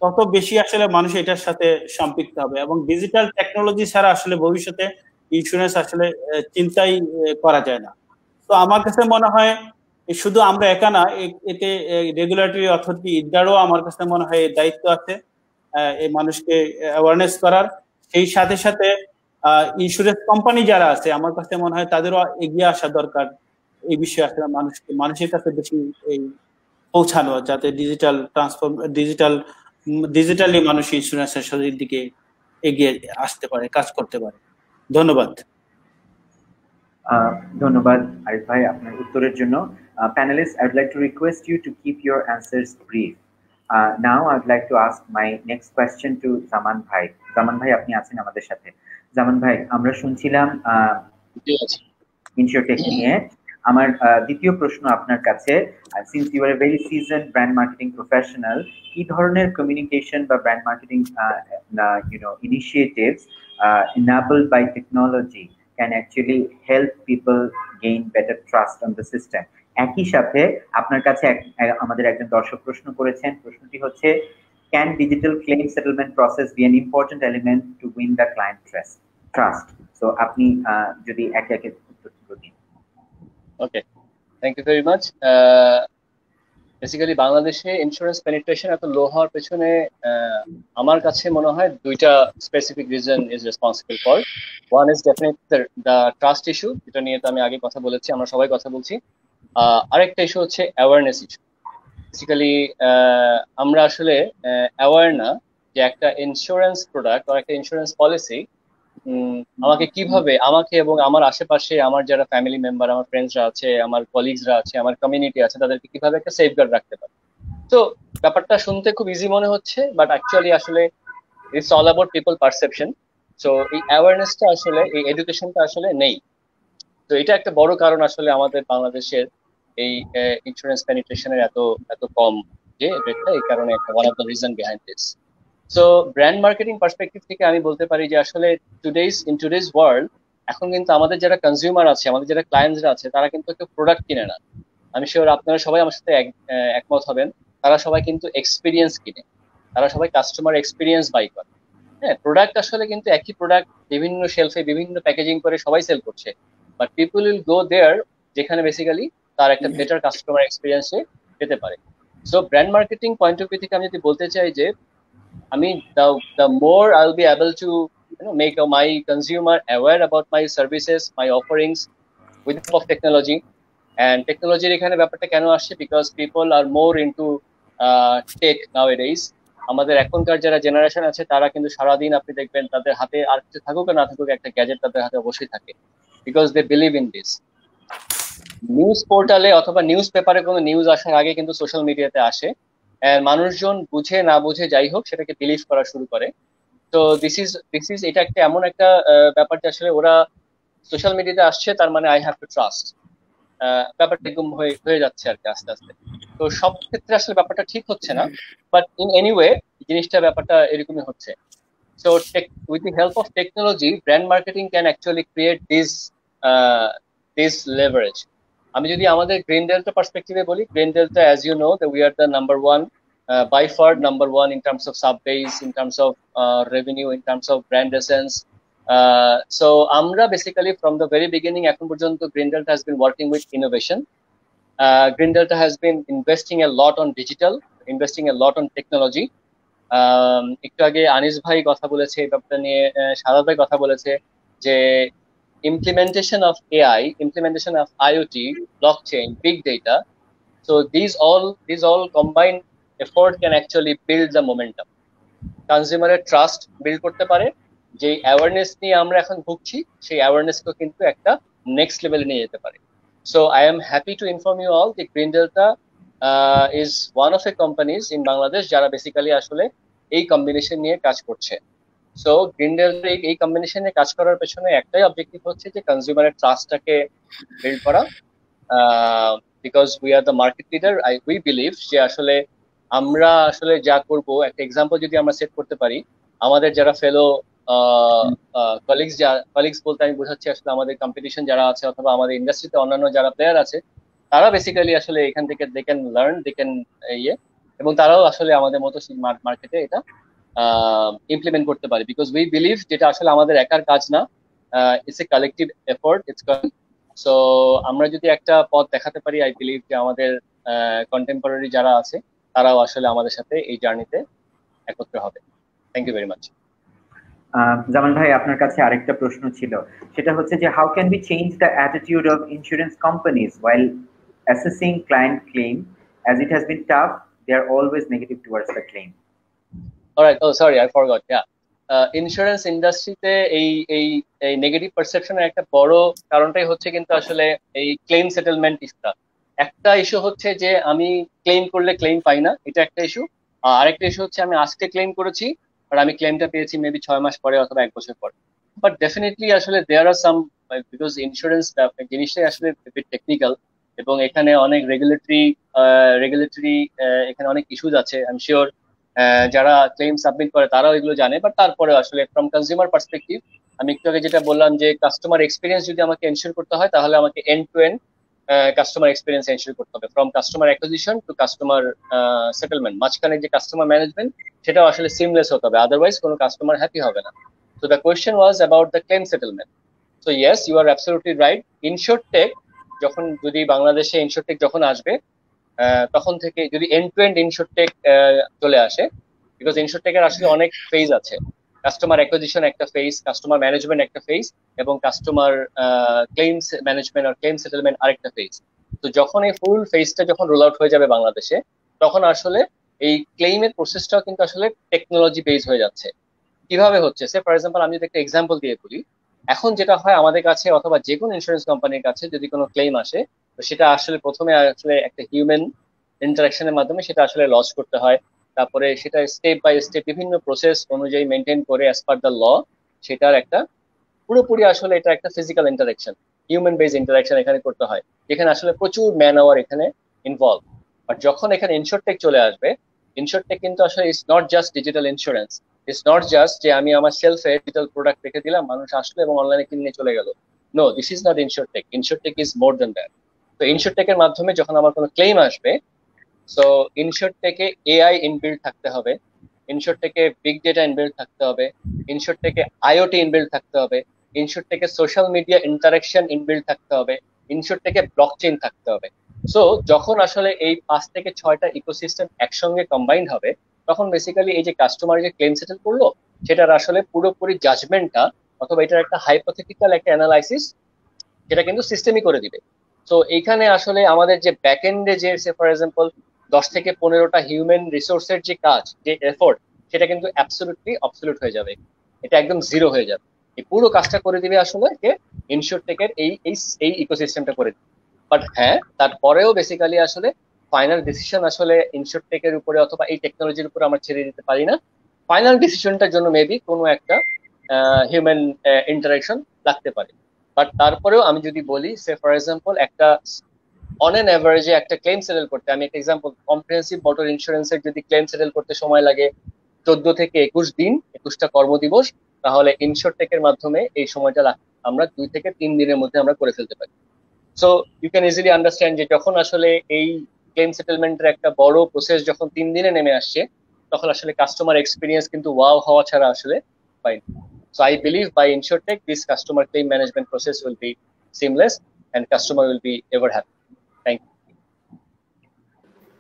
তত বেশি আসলে মানুষ এটার সাথে সম্পৃক্ত হবে। এবং ডিজিটাল টেকনোলজি ছাড়া আসলে ভবিষ্যতে ইন্স্যুরেন্স আসলে চিন্তাই করা যায় না। তো আমার কাছে মনে হয় শুধু আমরা একা না, এতে রেগুলেটরি অথরিটি, ইডারও আমার কাছে মনে হয় দায়িত্ব আছে এই মানুষকে অ্যাওয়ারনেস করার। সেই সাথে সাথে ইন্স্যুরেন্স কোম্পানি যারা আছে আমার কাছে মনে হয় তাদেরও এগিয়ে আসা দরকার এই বিষয়ে। আসলে মানুষের কাছে বেশি এই পৌঁছানো, যাতে ডিজিটালি মানুষ ইন্স্যুরেন্সের দিকে এগিয়ে আসতে পারে, কাজ করতে পারে। ধন্যবাদ। ধন্যবাদ আরিফ ভাই আপনার উত্তরের জন্য। Panelists, I would like to request you to keep your answers brief. Now I would like to ask my next question to Zaman Bhai. Zaman Bhai, আপনি আছেন আমাদের সাথে? Zaman Bhai, আমরা শুনছিলাম ইনসিওরটেক নিয়ে। আমার দ্বিতীয় প্রশ্ন আপনার কাছে, since you are a very seasoned brand marketing professional, কি ধরনের কমিউনিকেশন বা brand marketing initiatives enabled by technology can actually help people gain better trust on the system? একই সাথে আপনার কাছে আমাদের একজন দর্শক প্রশ্ন করেছেন, প্রশ্নটি হচ্ছে, can digital claim settlement process be an important element to win the client trust? So আপনি যদি একে একে উত্তর দিন। Okay, thank you very much. Basically বাংলাদেশে ইন্স্যুরেন্স পেনিট্রেশন এত লো হওয়ার পেছনে আমার কাছে মনে হয় দুইটা specific reason is responsible for. One is definitely the trust issue, যেটা নিয়ে তো আমি আগে কথা বলেছি, আমরা সবাই কথা বলছি। আরেকটা ইস্যু হচ্ছে অ্যাওয়ারনেস ইস্যু। বেসিক্যালি আমরা আসলে অ্যাওয়ার না যে একটা ইন্স্যুরেন্স প্রোডাক্ট বা একটা ইন্স্যুরেন্স পলিসি আমাকে কিভাবে, আমাকে এবং আমার আশেপাশে আমার যারা ফ্যামিলি মেম্বার, আমার ফ্রেন্ডসরা আছে, আমার কলিগসরা আছে, আমার কমিউনিটি আছে, তাদেরকে কিভাবে একটা সেফগার্ড রাখতে পারে। তো ব্যাপারটা শুনতে খুব ইজি মনে হচ্ছে, বাট অ্যাকচুয়ালি আসলে it's all about people perception. So এই অ্যাওয়ারনেসটা আসলে, এই এডুকেশনটা আসলে নেই। তো এটা একটা বড় কারণ আসলে আমাদের বাংলাদেশের এই ইন্স্যুরেন্স পেনিট্রেশনের এত কম যে রেটটা, এই কারণে একটা one of the reason behind this. So brand marketing perspective থেকে আমি বলতে পারি যে আসলে ইন টুডেজ ওয়ার্ল্ড এখন কিন্তু আমাদের যারা কনজিউমার আছে, আমাদের যারা ক্লায়েন্টসরা আছে, তারা কিন্তু একটা প্রোডাক্ট কিনে না। আমি শিওর আপনারা সবাই আমার সাথে একমত হবেন, তারা সবাই কিন্তু এক্সপিরিয়েন্স কিনে, তারা সবাই কাস্টমার এক্সপিরিয়েন্স বাই করে। হ্যাঁ, প্রোডাক্ট আসলে কিন্তু একই প্রোডাক্ট বিভিন্ন শেলফে বিভিন্ন প্যাকেজিং করে সবাই সেল করছে, বাট পিপল উইল গো দেয়ার যেখানে বেসিক্যালি তার একটা বেটার কাস্টমার এক্সপিরিয়েন্স পেতে পারে। So brand marketing point of view থেকে আমি যদি বলতে চাই যে আমি the more I'll be able to make my consumer aware about my services, my offerings with the help of technology. And technology এখানে ব্যাপারটা কেন আসছে, because people are more into tech nowadays. আমাদের এখনকার যারা জেনারেশন আছে তারা কিন্তু সারাদিন আপনি দেখবেন তাদের হাতে আর কিছু থাকুক না থাকুক একটা গ্যাজেট তাদের হাতে অবশ্যই থাকে, because they believe in this. News পোর্টালে অথবা নিউজ পেপারে কোনো নিউজ আসার আগে কিন্তু সোশ্যাল মিডিয়াতে আসে, মানুষজন বুঝে না বুঝে যাই হোক সেটাকে বিলিভ করা শুরু করে। তো দিস ইজ এটা একটা এমন একটা ব্যাপার যে আসলে ওরা সোশ্যাল মিডিয়াতে আসছে, তার মানে আই হ্যাভ টু ট্রাস্ট, ব্যাপারটা এরকম হয়ে যাচ্ছে আর কি আস্তে আস্তে। তো সব ক্ষেত্রে আসলে ব্যাপারটা ঠিক হচ্ছে না, বাট ইন এনিওয়ে জিনিসটা ব্যাপারটা এরকমই হচ্ছে। So with the help of technology brand marketing can actually create this leverage. আমি যদি আমাদের গ্রিন ডেল্টা পার্সপেক্টিভে বলি, Green Delta as you know we are the number one, by far number one in terms of sub base, in terms of revenue, in terms of brand essence. So amra basically from the very beginning এখন পর্যন্ত Green Delta has been working with innovation. Green Delta has been investing a lot on digital, investing a lot on technology. একটু আগে আনিস ভাই কথা বলেছে এই ব্যাপারটা নিয়ে, সাদাত ভাই কথা বলেছে যে implementation of AI, implementation of IoT, blockchain, big data. So these all combined effort can actually build the momentum. কনজিউমারের ট্রাস্ট বিল্ড করতে পারে, যে অ্যাওয়ারনেস নিয়ে আমরা এখন ভুগছি সেই অ্যাওয়ারনেসকে কিন্তু একটা নেক্সট লেভেলে নিয়ে যেতে পারে। So I am happy to inform you all যে Green Delta is one of a companies in Bangladesh যারা বেসিক্যালি আসলে এই কম্বিনেশন নিয়ে কাজ করছে। সো গ্রিন ডেল্টা এই কম্বিনেশন নিয়ে কাজ করার পেছনে একটাই অবজেক্টিভ হচ্ছে যে কনজিউমারের ট্রাস্টটাকে বিল্ড করা, because we are the market leader. We believe যে আসলে আমরা আসলে যা করব, একটা এক্সাম্পল যদি আমরা সেট করতে পারি, আমাদের যারা ফেলো কলিগস বলতে আমি বোঝাচ্ছি আসলে আমাদের কম্পিটিশন যারা আছে অথবা আমাদের ইন্ডাস্ট্রিতে অন্যান্য যারা প্লেয়ার আছে, তারা বেসিক্যালি আসলে এখান থেকে they can learn, they can এবং তারাও আসলে আমাদের মতো মার্কেটে এটা ইমপ্লিমেন্ট করতে পারে, বিকজ উই বিলিভ যেটা আসলে আমাদের একার কাজ না, it's a collective effort, it's. So আমরা যদি একটা পথ দেখাতে পারি, আই বিলিভ যে আমাদের কন্টেম্পোরারি যারা আছে তারাও আসলে আমাদের সাথে এই জার্নিতে একত্র হবে। Thank you very much. Zaman ভাই আপনার কাছে আরেকটা প্রশ্ন ছিল, সেটা হচ্ছে যে how can be change the attitude of insurance companies while assessing client claim, as it has been tough, they are always negative towards the claim. Alright, oh sorry, I forgot. Yeah, insurance ইন্ডাস্ট্রিতে এই এই এই negative পারসেপশনের একটা বড় কারণটাই হচ্ছে কিন্তু আসলে এই ক্লেম সেটেলমেন্ট ইস্যুটা। একটা ইস্যু হচ্ছে যে আমি ক্লেম করলে ক্লেম পাই না, এটা একটা ইস্যু। আরেকটা ইস্যু হচ্ছে আমি আজকে ক্লেম করেছি আর আমি ক্লেমটা পেয়েছি মেবি 6 মাস পরে অথবা 1 বছর পরে। বাট ডেফিনেটলি আসলে দেয়ার আর সাম, বিকজ ইন্স্যুরেন্স জিনিসটাই আসলে টেকনিক্যাল এবং এখানে অনেক রেগুলেটরি এখানে অনেক ইস্যুজ আছে। আই এম শিওর যারা ক্লেম সাবমিট করে তারাও এগুলো জানে। বাট তারপরে আসলে ফ্রম কনজিউমার পার্সপেক্টিভ আমি একটু আগে যেটা বললাম যে কাস্টমার এক্সপিরিয়েন্স যদি আমাকে এনশিওর করতে হয় তাহলে আমাকে end to end customer experience ensure করতে হবে, from customer acquisition to customer settlement. মাঝখানে যে কাস্টমার ম্যানেজমেন্ট সেটাও আসলে সিমলেস হতে হবে, আদারওয়াইজ কোনো কাস্টমার হ্যাপি হবে না। So the question was about the claim settlement. So yes, you are absolutely right. Insurtech যখন যদি বাংলাদেশে ইনশোরটেক যখন আসবে তখন থেকে যদি এন্ড টু এন্ড ইনশোরটেক চলে আসে, বিকজ ইনশোরটেকের আসলে অনেক ফেজ আছে। কাস্টমার অ্যাকুইজিশন একটা ফেজ, কাস্টমার ম্যানেজমেন্ট একটা ফেজ, এবং কাস্টমার ক্লেমস ম্যানেজমেন্ট আর ক্লেম সেটেলমেন্ট আরেকটা ফেজ। তো যখন এই ফুল ফেজটা যখন রোল আউট হয়ে যাবে বাংলাদেশে, তখন আসলে এই ক্লেইমের প্রসেসটাও কিন্তু আসলে টেকনোলজি বেস হয়ে যাচ্ছে। কিভাবে হচ্ছে, সে ফর এক্সাম্পল আমি যদি একটা এক্সাম্পল দিয়ে বলি, এখন যেটা হয় আমাদের কাছে অথবা যে কোনো ইন্স্যুরেন্স কোম্পানির কাছে যদি কোনো ক্লেম আসে, তো সেটা আসলে প্রথমে আসলে একটা হিউম্যান ইন্টারাকশনের মাধ্যমে সেটা আসলে লঞ্চ করতে হয়। তারপরে সেটা স্টেপ বাই স্টেপ বিভিন্ন প্রসেস অনুযায়ী মেনটেন করে অ্যাজ পার দ্য ল সেটার একটা পুরোপুরি আসলে এটা একটা physical interaction, human base interaction এখানে করতে হয়, যেখানে আসলে প্রচুর ম্যান আওয়ার এখানে ইনভলভ। বাট যখন এখানে ইনশোরটেক চলে আসবে, ইনশোরটেক কিন্তু আসলে it's not just digital insurance, it's not just যে আমি আমার সেলফে ডিজিটাল প্রোডাক্ট রেখে দিলাম, মানুষ আসলো এবং অনলাইনে কিনে চলে গেল। No, this is not insurtech. Insurtech is more than that. তো ইনশোরটেকের মাধ্যমে যখন আমার কোনো ক্লেম আসবে, সো ইনশোরটেকে এআই ইনবিল্ড থাকতে হবে, ইনশোরটেকে বিগ ডেটা ইনবিল্ড থাকতে হবে, ইনশোরটেকে আইওটি ইনবিল্ড থাকতে হবে, ইনশোরটেকে সোশ্যাল মিডিয়া ইন্টারাকশন ইনবিল্ড থাকতে হবে, ইনশোরটেকে ব্লকচেইন থাকতে হবে। সো যখন আসলে এই 5 থেকে 6টা ইকোসিস্টেম একসঙ্গে কম্বাইন্ড হবে, তখন বেসিক্যালি এই যে কাস্টমার যে ক্লেম সেটেল করলো সেটার আসলে পুরোপুরি জাজমেন্টটা অথবা এটার একটা হাইপোথেটিক্যাল একটা অ্যানালাইসিস সেটা কিন্তু সিস্টেমই করে দিবে। তো এইখানে আসলে আমাদের যে ব্যাক এন্ডে যে ফর এক্সাম্পল 10 থেকে 15টা হিউম্যান রিসোর্সের যে কাজ, যে এফোর্ট, সেটা কিন্তু অ্যাবসলিউটলি অবসলিউট হয়ে যাবে, এটা একদম জিরো হয়ে যাবে। এই পুরো কাজটা করে দিবে আসলে যে ইনশোরটেকের এই ইকোসিস্টেমটা করে দিবে। বাট হ্যাঁ, তারপরেও বেসিক্যালি আসলে ফাইনাল ডিসিশন আসলে ইনশোরটেকের উপরে অথবা এই টেকনোলজির উপরে আমরা ছেড়ে দিতে পারি না। ফাইনাল ডিসিশনটার জন্য মেবি কোনো একটা হিউম্যান ইন্টারাকশন লাগতে পারে। বাট তারপরেও আমি যদি বলি, সে ফর এক্সাম্পল একটা অন এন অ্যাভারেজে একটা ক্লেম সেটেল করতে, আমি একটা এক্সাম্পল, কম্প্রিহেন্সিভ মোটর ইন্স্যুরেন্সের যদি ক্লেম সেটেল করতে সময় লাগে 14 থেকে 21 দিন, 21টা কর্মদিবস, তাহলে ইনশোরটেকের মাধ্যমে এই সময়টা আমরা 2 থেকে 3 দিনের মধ্যে আমরা করে ফেলতে পারি। So you can easily understand যে যখন আসলে এই ক্লেম সেটেলমেন্টের একটা বড় প্রসেস যখন 3 দিনে নেমে আসছে, তখন আসলে কাস্টমার এক্সপিরিয়েন্স কিন্তু ওয়াও হওয়া ছাড়া আসলে পাই না। So I believe by InsurTech, this customer claim management process will be seamless and customer will be ever happy. Thank you.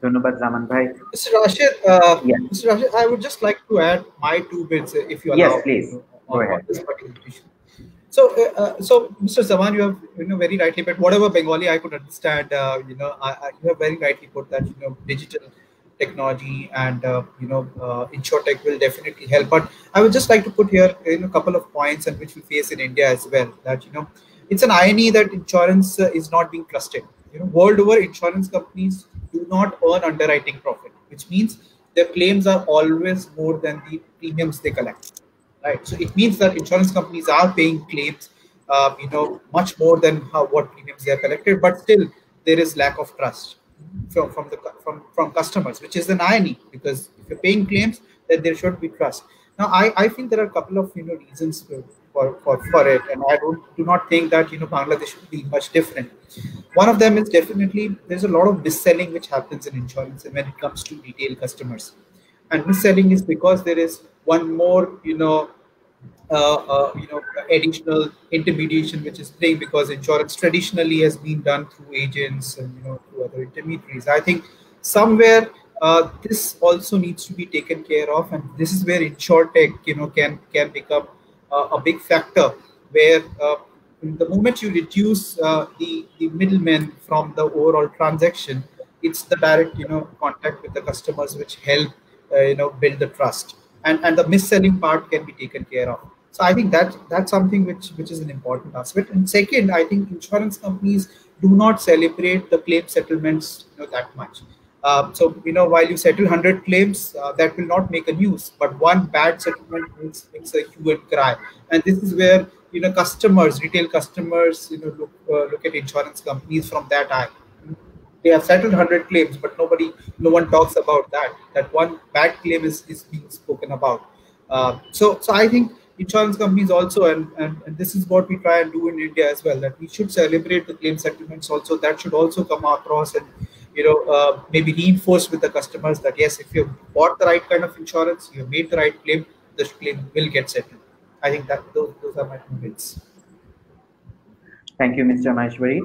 ধন্যবাদ জামান ভাই। Mr. Rashid, Mr. Rashid, I would just like to add my 2 bits, if you allow. Yes, please. Go ahead. This particular issue. So, Mr. Zaman, you have very rightly put whatever Bengali I could understand. You have very rightly put that digital technology and InsurTech will definitely help. But I would just like to put here a couple of points and which we face in India as well. That it's an irony that insurance is not being trusted. World over, insurance companies do not earn underwriting profit, which means their claims are always more than the premiums they collect. Right. So it means that insurance companies are paying claims, much more than what premiums they are collected, but still there is lack of trust from customers, which is an irony, because if you're paying claims, then there should be trust. Now, I think there are a couple of reasons for it, and I do not think that Bangladesh should be much different. One of them is definitely there's a lot of mis-selling which happens in insurance, and when it comes to retail customers, and mis-selling is because there is one more additional intermediation which is playing, because insurance traditionally has been done through agents and through other intermediaries. I think somewhere this also needs to be taken care of, and this is where InsurTech, can become a big factor. Where the moment you reduce the middlemen from the overall transaction, it's the direct contact with the customers which help build the trust, and the mis-selling part can be taken care of. So I think that's something which is an important aspect. And second, I think insurance companies do not celebrate the claim settlements that much. So while you settle 100 claims, that will not make a news, but one bad settlement makes a hue and cry. And this is where customers, retail customers, look at insurance companies from that eye. They have settled 100 claims, but no one talks about that. That one bad claim is being spoken about. So I think insurance companies also, and this is what we try and do in India as well, that we should celebrate the claim settlements also. That should also come across and maybe reinforce with the customers that yes, if you've bought the right kind of insurance, you've made the right claim, the claim will get settled. I think that those are my comments. Thank you, Mr. Maheshwari.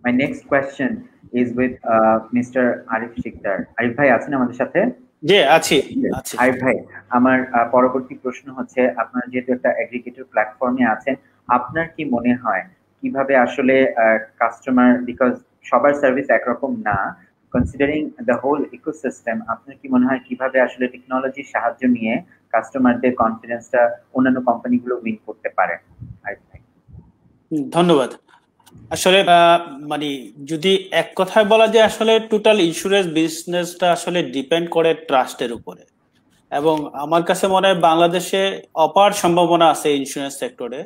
My next question is with Mr. Arif Sikdar. Arif bhai আছেন আমাদের সাথে? জি আছি। আরিফ ভাই, আমার পরবর্তী প্রশ্ন হচ্ছে, আপনারা যেহেতু একটা এগ্রিগেটর প্ল্যাটফর্মে আছেন, আপনার কি মনে হয় কিভাবে আসলে কাস্টমার, বিকজ সবার সার্ভিস একরকম না, কনসিডারিং দ্য হোল ইকোসিস্টেম, আপনার কি মনে হয় কিভাবে আসলে টেকনোলজির সাহায্য নিয়ে কাস্টমারদের কনফিডেন্সটা অন্যান্য কোম্পানিগুলো উইন করতে পারে? আরিফ ভাই। ধন্যবাদ। আসলে মানে যদি এক কথায় বলা যায়, আসলে টোটাল ইন্স্যুরেন্স বিজনেসটা আসলে ডিপেন্ড করে ট্রাস্টের উপরে, এবং আমার কাছে মনে হয় বাংলাদেশে অপার সম্ভাবনা আছে ইন্স্যুরেন্স সেক্টরে।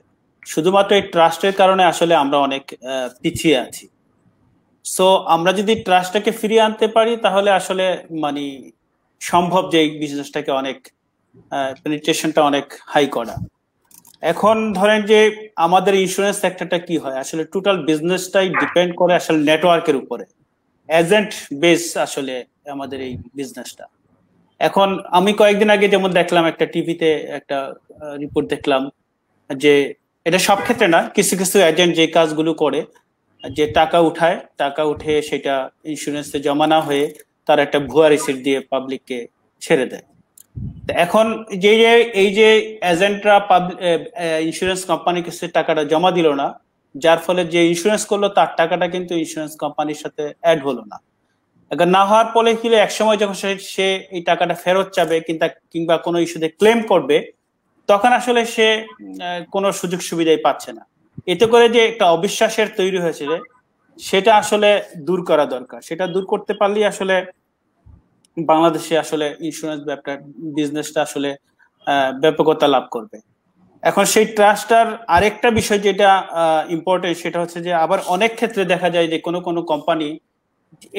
শুধুমাত্র এই ট্রাস্টের কারণে আসলে আমরা অনেক পিছিয়ে আছি। সো আমরা যদি ট্রাস্টটাকে ফিরিয়ে আনতে পারি, তাহলে আসলে মানে সম্ভব যে এই বিজনেসটাকে অনেক পেনিট্রেশনটা অনেক হাই করা। এখন ধরেন যে আমাদের ইন্স্যুরেন্স সেক্টরটা কি হয়, আসলে টোটাল বিজনেসটাই ডিপেন্ড করে আসলে নেটওয়ার্কের উপরে, এজেন্ট বেস আসলে আমাদের এই বিজনেসটা। এখন আমি কয়েকদিন আগে যেমন দেখলাম একটা টিভিতে একটা রিপোর্ট দেখলাম যে এটা সব ক্ষেত্রে না, কিছু কিছু এজেন্ট যে কাজগুলো করে, যে টাকা উঠায়, টাকা উঠে সেটা ইন্স্যুরেন্সে জমা না হয়ে তার একটা ভুয়া রিসিট দিয়ে পাবলিককে ছেড়ে দেয়। এখন এই যে এজেন্টরা ইন্স্যুরেন্স কোম্পানির কাছে টাকাটা জমা দিল না, যার ফলে যে ইন্স্যুরেন্স করলো তার টাকাটা কিন্তু ইন্স্যুরেন্স কোম্পানির সাথে অ্যাড হলো না। এখন না হওয়ার ফলে কি এক সময় যখন সে এই টাকাটা ফেরত চাবে কিংবা কোনো ইস্যুতে ক্লেম করবে, তখন আসলে সে কোনো সুযোগ সুবিধাই পাচ্ছে না। এতে করে যে একটা অবিশ্বাসের তৈরি হয়েছিল, সেটা আসলে দূর করা দরকার। সেটা দূর করতে পারলেই আসলে বাংলাদেশে আসলে ইন্স্যুরেন্স বিজনেসটা আসলে ব্যাপকতা লাভ করবে। এখন সেই ট্রাস্টার আরেকটা বিষয় যেটা ইম্পর্টেন্ট, সেটা হচ্ছে যে আবার অনেক ক্ষেত্রে দেখা যায় যে কোনো কোম্পানি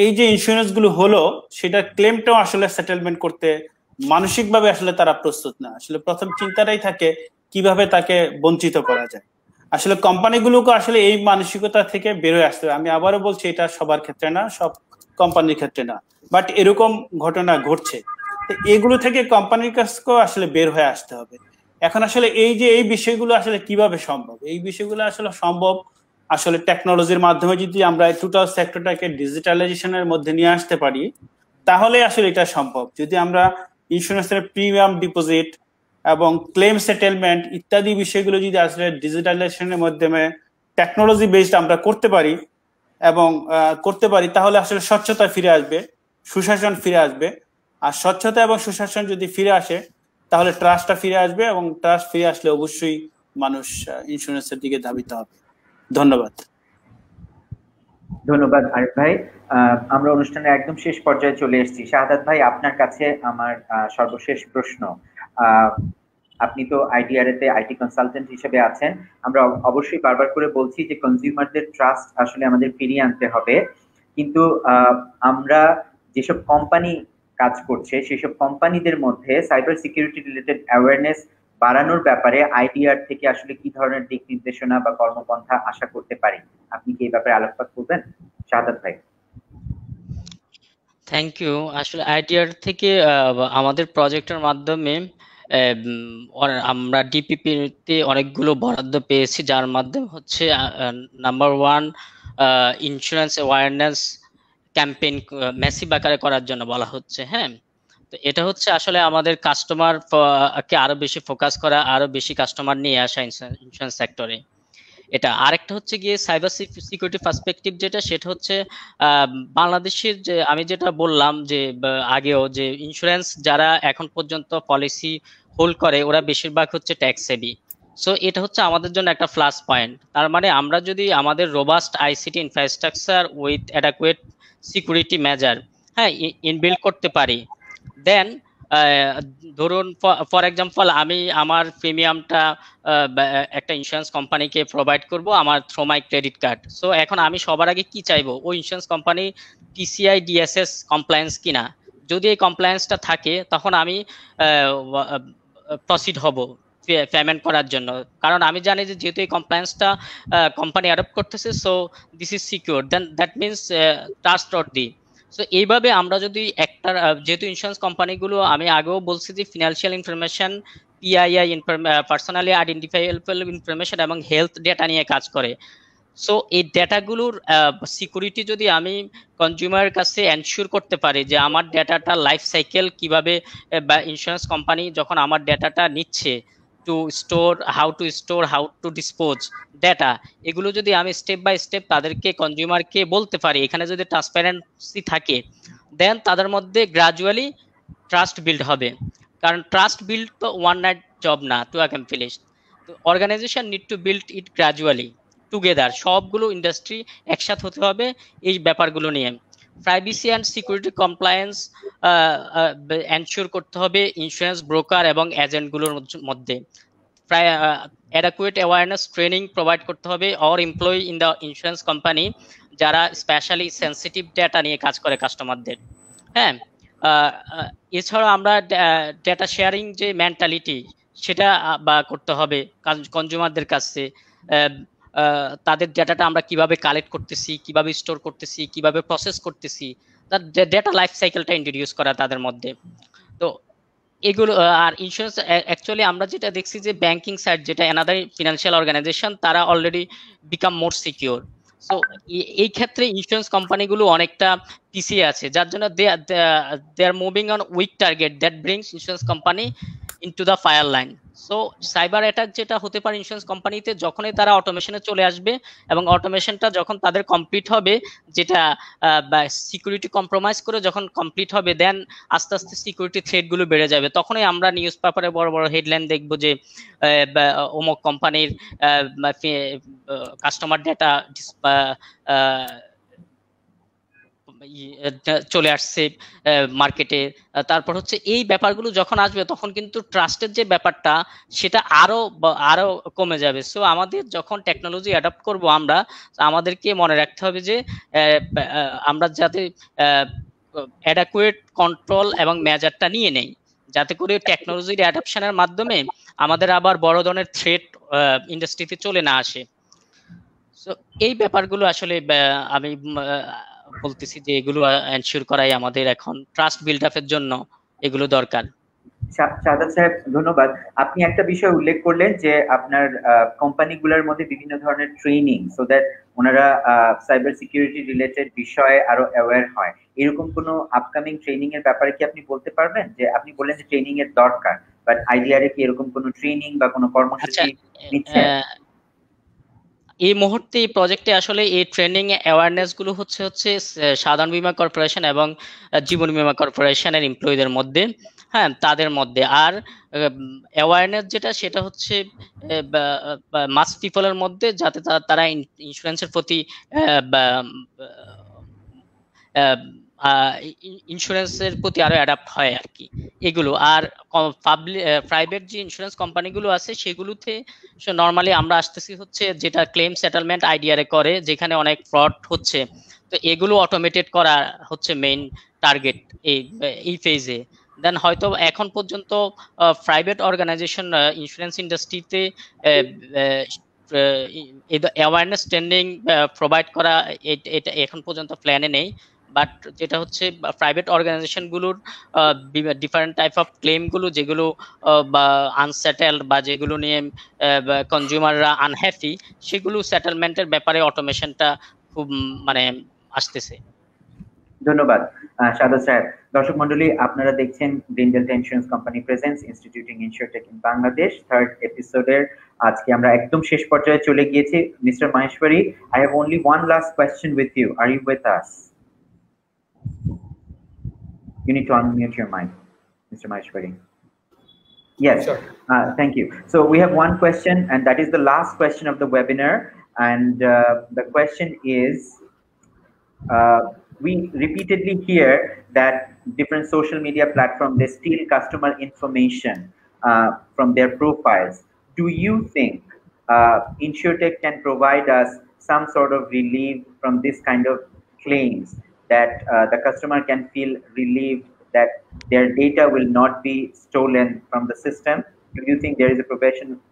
এই যে ইন্স্যুরেন্স গুলো হলো, সেটা ক্লেমটাও আসলে সেটেলমেন্ট করতে মানসিকভাবে আসলে তারা প্রস্তুত না। আসলে প্রথম চিন্তাটাই থাকে কিভাবে তাকে বঞ্চিত করা যায়। আসলে কোম্পানিগুলোকে আসলে এই মানসিকতা থেকে বের হয়ে আসতে হবে। আমি আবারও বলছি, এটা সবার ক্ষেত্রে না, সব কোম্পানির ক্ষেত্রে না, বাট এরকম ঘটনা ঘটছে। এগুলো থেকে কোম্পানির কাছেও আসলে বের হয়ে আসতে হবে। এখন আসলে এই বিষয়গুলো আসলে কিভাবে সম্ভব, এই বিষয়গুলো আসলে সম্ভব আসলে টেকনোলজির মাধ্যমে। যদি আমরা টোটাল সেক্টরটাকে ডিজিটালাইজেশনের মধ্যে নিয়ে আসতে পারি, তাহলে আসলে এটা সম্ভব। যদি আমরা ইন্স্যুরেন্সের প্রিমিয়াম ডিপোজিট এবং ক্লেম সেটেলমেন্ট ইত্যাদি বিষয়গুলো যদি আসলে ডিজিটালাইজেশনের মাধ্যমে টেকনোলজি বেসড আমরা করতে পারি, তাহলে আসলে স্বচ্ছতা ফিরে আসবে, সুশাসন ফিরে আসবে। আর স্বচ্ছতা এবং সুশাসন যদি ফিরে আসে, তাহলে ট্রাস্টটা ফিরে আসবে, এবং ট্রাস্ট ফিরে আসলে অবশ্যই মানুষ ইন্স্যুরেন্সের দিকে ধাবিত হবে। ধন্যবাদ। ধন্যবাদ আরিফ ভাই। আমরা অনুষ্ঠানের একদম শেষ পর্যায়ে চলে এসেছি। শাহাদাত ভাই, আপনার কাছে আমার সর্বশেষ প্রশ্ন। আপনি তো আইডিআরএতে আইটি কনসালটেন্ট হিসেবে আছেন। আমরা অবশ্যই বারবার করে বলছি যে কনজিউমারদের ট্রাস্ট আসলে আমাদের ফিরিয়ে আনতে হবে, কিন্তু আমরা যেসব কোম্পানি কাজ করছে সেসব কোম্পানিদের মধ্যে সাইবার সিকিউরিটি রিলেটেড অ্যাওয়ারনেস বাড়ানোর ব্যাপারে আইডিআর থেকে আসলে কি ধরনের দিক নির্দেশনা বা কর্মপন্থা আশা করতে পারি? আপনি কি এই ব্যাপারে আলোকপাত করবেন, শাহাদাত ভাই? Thank you. আসলে আইডিআর থেকে আমাদের প্রজেক্টের মাধ্যমে আমরা ডিপিপিতে অনেকগুলো বরাদ্দ পেয়েছি, যার মাধ্যমে হচ্ছে number 1 insurance awareness campaign massive আকারে করার জন্য বলা হচ্ছে। হ্যাঁ, তো এটা হচ্ছে আসলে আমাদের কাস্টমার কে আরো বেশি ফোকাস করা, আরো বেশি কাস্টমার নিয়ে আসা ইন্স্যুরেন্স সেক্টরে। এটা আরেকটা হচ্ছে গিয়ে সাইবার সিকিউরিটি পার্সপেক্টিভ, যেটা সেটা হচ্ছে বাংলাদেশের যে আমি যেটা বললাম যে আগেও, যে ইন্স্যুরেন্স যারা এখন পর্যন্ত পলিসি হোল্ড করে ওরা বেশিরভাগ হচ্ছে ট্যাক্স সেভি। সো এটা হচ্ছে আমাদের জন্য একটা প্লাস পয়েন্ট। তার মানে আমরা যদি আমাদের robust ICT infrastructure with adequate security measure, হ্যাঁ, ইনবিল্ড করতে পারি, দেন ধরুন ফর এক্সাম্পল আমি আমার প্রিমিয়ামটা একটা ইন্স্যুরেন্স কোম্পানিকে প্রোভাইড করব আমার থ্রু মাই ক্রেডিট কার্ড। সো এখন আমি সবার আগে কি চাইবো, ওই ইন্স্যুরেন্স কোম্পানি টিসিআই ডিএসএস কমপ্লায়েন্স কিনা। যদি এই কমপ্লায়েন্সটা থাকে তখন আমি প্রসিড হব পেমেন্ট করার জন্য, কারণ আমি জানি যে যেহেতু এই কমপ্লায়েন্সটা কোম্পানি অ্যাডপ্ট করতেছে, so this is secure, then that means trustworthy. So এইভাবে আমরা যদি একটা যেহেতু ইন্স্যুরেন্স কোম্পানিগুলো আমি আগেও বলছি যে ফিনান্সিয়াল ইনফরমেশন, পিআইআই পার্সোনালি আইডেন্টিফাইয়েবল ইনফরমেশন এবং হেলথ ডেটা নিয়ে কাজ করে। সো এই ডেটাগুলোর সিকিউরিটি যদি আমি কনজিউমারের কাছে এনশিওর করতে পারি যে আমার ডেটাটা লাইফ সাইকেল কিভাবে, বা ইন্স্যুরেন্স কোম্পানি যখন আমার ডেটাটা নিচ্ছে two store, how to dispose data, এগুলো যদি আমি স্টেপ বাই স্টেপ তাদেরকে কনজিউমারকে বলতে পারি, এখানে যদি ট্রান্সপারেন্সি থাকে, দেন তাদের মধ্যে গ্রাজুয়ালি ট্রাস্ট বিল্ড হবে। কারণ ট্রাস্ট বিল্ড তো ওয়ান নাইট জব না, টু অ্যাকমপ্লিশ। তো organisation need to build it gradually together, সবগুলো ইন্ডাস্ট্রি একসাথে হতে হবে এই ব্যাপারগুলো নিয়ে। Privacy and security compliance ensure করতে হবে ইন্স্যুরেন্স ব্রোকার এবং এজেন্টগুলোর মধ্যে। অ্যাডাকুয়েট অ্যাওয়ারনেস ট্রেনিং প্রোভাইড করতে হবে or employee in the insurance company যারা স্পেশালি সেন্সিটিভ ডেটা নিয়ে কাজ করে কাস্টমারদের। হ্যাঁ, এছাড়া আমরা ডেটা শেয়ারিং যে মেন্টালিটি সেটা বা করতে হবে কনজিউমারদের কাছে। তাদের ডেটাটা আমরা কিভাবে কালেক্ট করতেছি, কিভাবে স্টোর করতেছি, কিভাবে প্রসেস করতেছি, তার ডেটা লাইফ সাইকেলটা ইন্ট্রোডিউস করা তাদের মধ্যে। তো এগুলো আর ইন্স্যুরেন্স অ্যাকচুয়ালি আমরা যেটা দেখছি যে ব্যাংকিং সাইড, যেটা অ্যানাদার ফিনান্সিয়াল অর্গানাইজেশন, তারা already become more secure. So এই ক্ষেত্রে ইন্স্যুরেন্স কোম্পানিগুলো অনেকটা পিছিয়ে আছে, যার জন্য they are moving on weak target that brings insurance company into the fire line. So cyber attack যেটা হতে পারে ইন্স্যুরেন্স কোম্পানিতে, যখনই তারা অটোমেশনে চলে আসবে এবং অটোমেশনটা যখন তাদের কমপ্লিট হবে, যেটা সিকিউরিটি কম্প্রোমাইজ করে যখন কমপ্লিট হবে, দেন আস্তে আস্তে সিকিউরিটি থ্রেটগুলো বেড়ে যাবে। তখনই আমরা নিউজ পেপারে বড় বড় হেডলাইন দেখবো যে অমুক কোম্পানির কাস্টমার ডেটা চলে আসছে মার্কেটে। তারপর হচ্ছে এই ব্যাপারগুলো যখন আসবে তখন কিন্তু ট্রাস্টের যে ব্যাপারটা সেটা আরো কমে যাবে। সো আমাদের যখন টেকনোলজি অ্যাডাপ্ট করব আমরা, আমাদেরকে মনে রাখতে হবে যে আমরা যাতে অ্যাডাকুয়েট কন্ট্রোল এবং মেজারটা নিয়ে নেই, যাতে করে টেকনোলজির অ্যাডাপশনের মাধ্যমে আমাদের আবার বড় ধরনের থ্রেট ইন্ডাস্ট্রিতে চলে না আসে। সো এই ব্যাপারগুলো আসলে আমি বলতেছি যে এগুলো এনশিওর করাই আমাদের এখন ট্রাস্ট বিল্ড আপের জন্য এগুলো দরকার। শাহাদাত সাহেব, ধন্যবাদ। আপনি একটা বিষয় উল্লেখ করলেন যে আপনার কোম্পানিগুলোর মধ্যে বিভিন্ন ধরনের ট্রেনিং, সো দ্যাট ওনারা সাইবার সিকিউরিটি রিলেটেড বিষয়ে আরো অ্যাওয়্যার হয়। এরকম কোনো আপকামিং ট্রেনিং এর ব্যাপারে কি আপনি বলতে পারবেন? যে আপনি বললেন যে ট্রেনিং এর দরকার, বাট আইডিআরে কি এরকম কোনো ট্রেনিং বা কোনো কর্মসূচি নিচ্ছেন? এই মুহূর্তে এই প্রজেক্টে আসলে এই ট্রেনিং অ্যাওয়ারনেস গুলো হচ্ছে সাধারণ বীমা কর্পোরেশন এবং জীবন বীমা কর্পোরেশনের এমপ্লয়ীদের মধ্যে, হ্যাঁ, তাদের মধ্যে। আর অ্যাওয়ারনেস যেটা সেটা হচ্ছে মাস পিপলের মধ্যে, যাতে তারা ইন্স্যুরেন্সের প্রতি ইন্স্যুরেন্সের প্রতি আরো অ্যাডাপ্ট হয় আর কি এগুলো। আর প্রাইভেট যে ইন্স্যুরেন্স কোম্পানিগুলো আছে সেগুলোতে নর্মালি আমরা আসতেছি হচ্ছে যেটা ক্লেম সেটেলমেন্ট আইডিআরে করে, যেখানে অনেক ফ্রড হচ্ছে। তো এগুলো অটোমেটেড করা হচ্ছে মেইন টার্গেট এই ফেজে। দেন হয়তো এখন পর্যন্ত প্রাইভেট অর্গানাইজেশন ইন্স্যুরেন্স ইন্ডাস্ট্রিতে অ্যাওয়ারনেস ট্রেনিং প্রোভাইড করা এটা এখন পর্যন্ত প্ল্যানে নেই। বাট যেটা হচ্ছে প্রাইভেট অর্গানাইজেশন গুলোর ডিফারেন্ট টাইপ অফ ক্লেম গুলো যেগুলো বা আনসেটেলড বা যেগুলো নিয়ে কনজিউমাররা আনহ্যাপি, সেগুলো সেটেলমেন্টের ব্যাপারে অটোমেশনটা খুব মানে আসতেছে। ধন্যবাদ শাহাদাত সাহেব। দর্শক মন্ডলী, আপনারা দেখছেন Green Delta insurance company presence instituting insurtech in Bangladesh third এপিসোডের আজকে আমরা একদম শেষ পর্যায়ে চলে গিয়েছি। Mister Maheshwari, I have only one last question with you. Are you with us? You need to unmute your mic, Mr. Maheshwari. Yes, Sure. Thank you. So we have one question, and that is the last question of the webinar. And the question is, we repeatedly hear that different social media platforms, they steal customer information from their profiles. Do you think InsurTech can provide us some sort of relief from this kind of claims, that the customer can feel relieved that their data will not be stolen from the system? Do you think there is a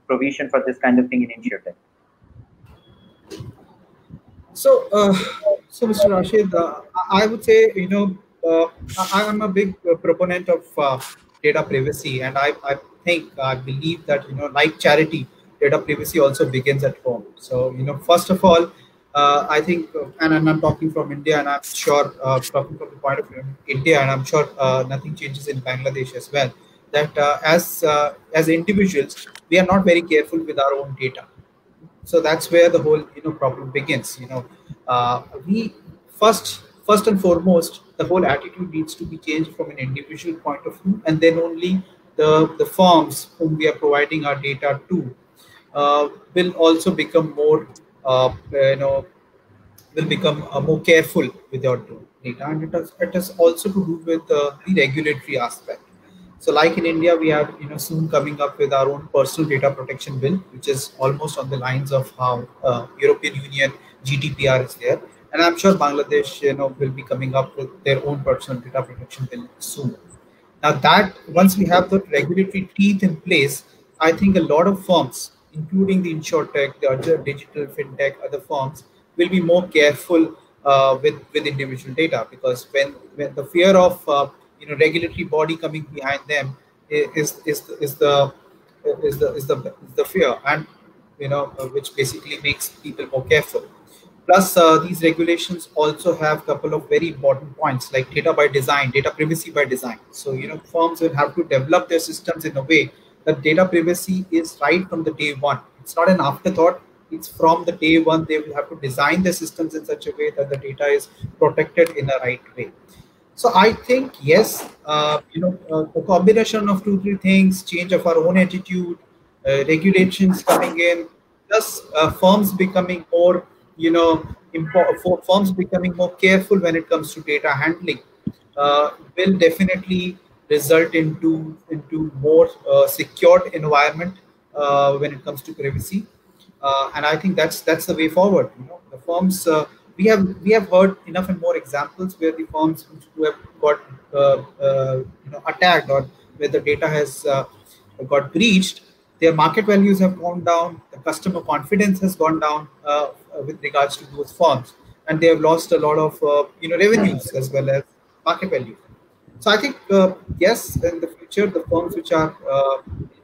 provision for this kind of thing in InsurTech? So, Mr. Rashid, I would say, I am a big proponent of data privacy, and I believe that, like charity, data privacy also begins at home. So, first of all, I think, and I'm talking from India, and I'm sure, talking from the point of view of India, and I'm sure nothing changes in Bangladesh as well, that as individuals, we are not very careful with our own data. So that's where the whole problem begins. We first and foremost, the whole attitude needs to be changed from an individual point of view, and then only the firms whom we are providing our data to will also become more more careful with your data, and it has also to do with the regulatory aspect. So like in India, we are soon coming up with our own personal data protection bill, which is almost on the lines of how European Union GDPR is there. And I'm sure Bangladesh will be coming up with their own personal data protection bill soon. Now that once we have the regulatory teeth in place, I think a lot of firms, including the InsurTech, the other digital fintech, other firms, will be more careful with individual data, because when the fear of regulatory body coming behind them is the fear, and which basically makes people more careful. Plus, these regulations also have a couple of very important points, like data by design, data privacy by design. So firms will have to develop their systems in a way that data privacy is right from the day one. It's not an afterthought. It's from the day one. They will have to design their systems in such a way that the data is protected in a right way. So I think, yes, a combination of 2-3 things, change of our own attitude, regulations coming in, plus firms becoming more, firms becoming more careful when it comes to data handling, will definitely result into more secured environment when it comes to privacy. And I think that's the way forward. The firms, we have heard enough and more examples where the firms who have got attacked, or where the data has got breached, their market values have gone down, the customer confidence has gone down with regards to those firms, and they have lost a lot of revenues as well as market value. So I think yes, in the future, the firms which are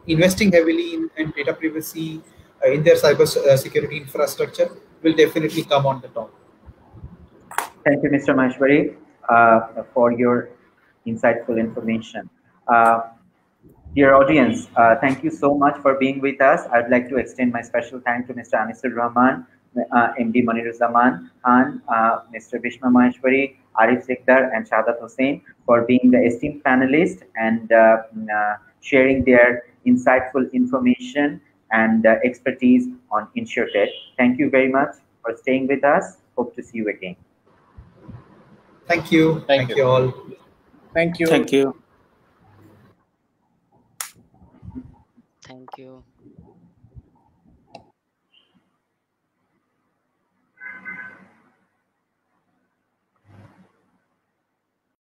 investing heavily in data privacy in their cyber security infrastructure will definitely come on the top. Thank you, Mr. Maheshwari, for your insightful information. Dear audience, thank you so much for being with us. I'd like to extend my special thanks to Mr. Anisur Rahman, MD Maniruzzaman Khan, Mr. Bhishma Maheshwari, Arif Sikdar, and Shahadat Hussain for being the esteemed panelists and sharing their insightful information and expertise on InsurTech. Thank you very much for staying with us. Hope to see you again. Thank you. Thank you all. Thank you. Thank you. Thank you.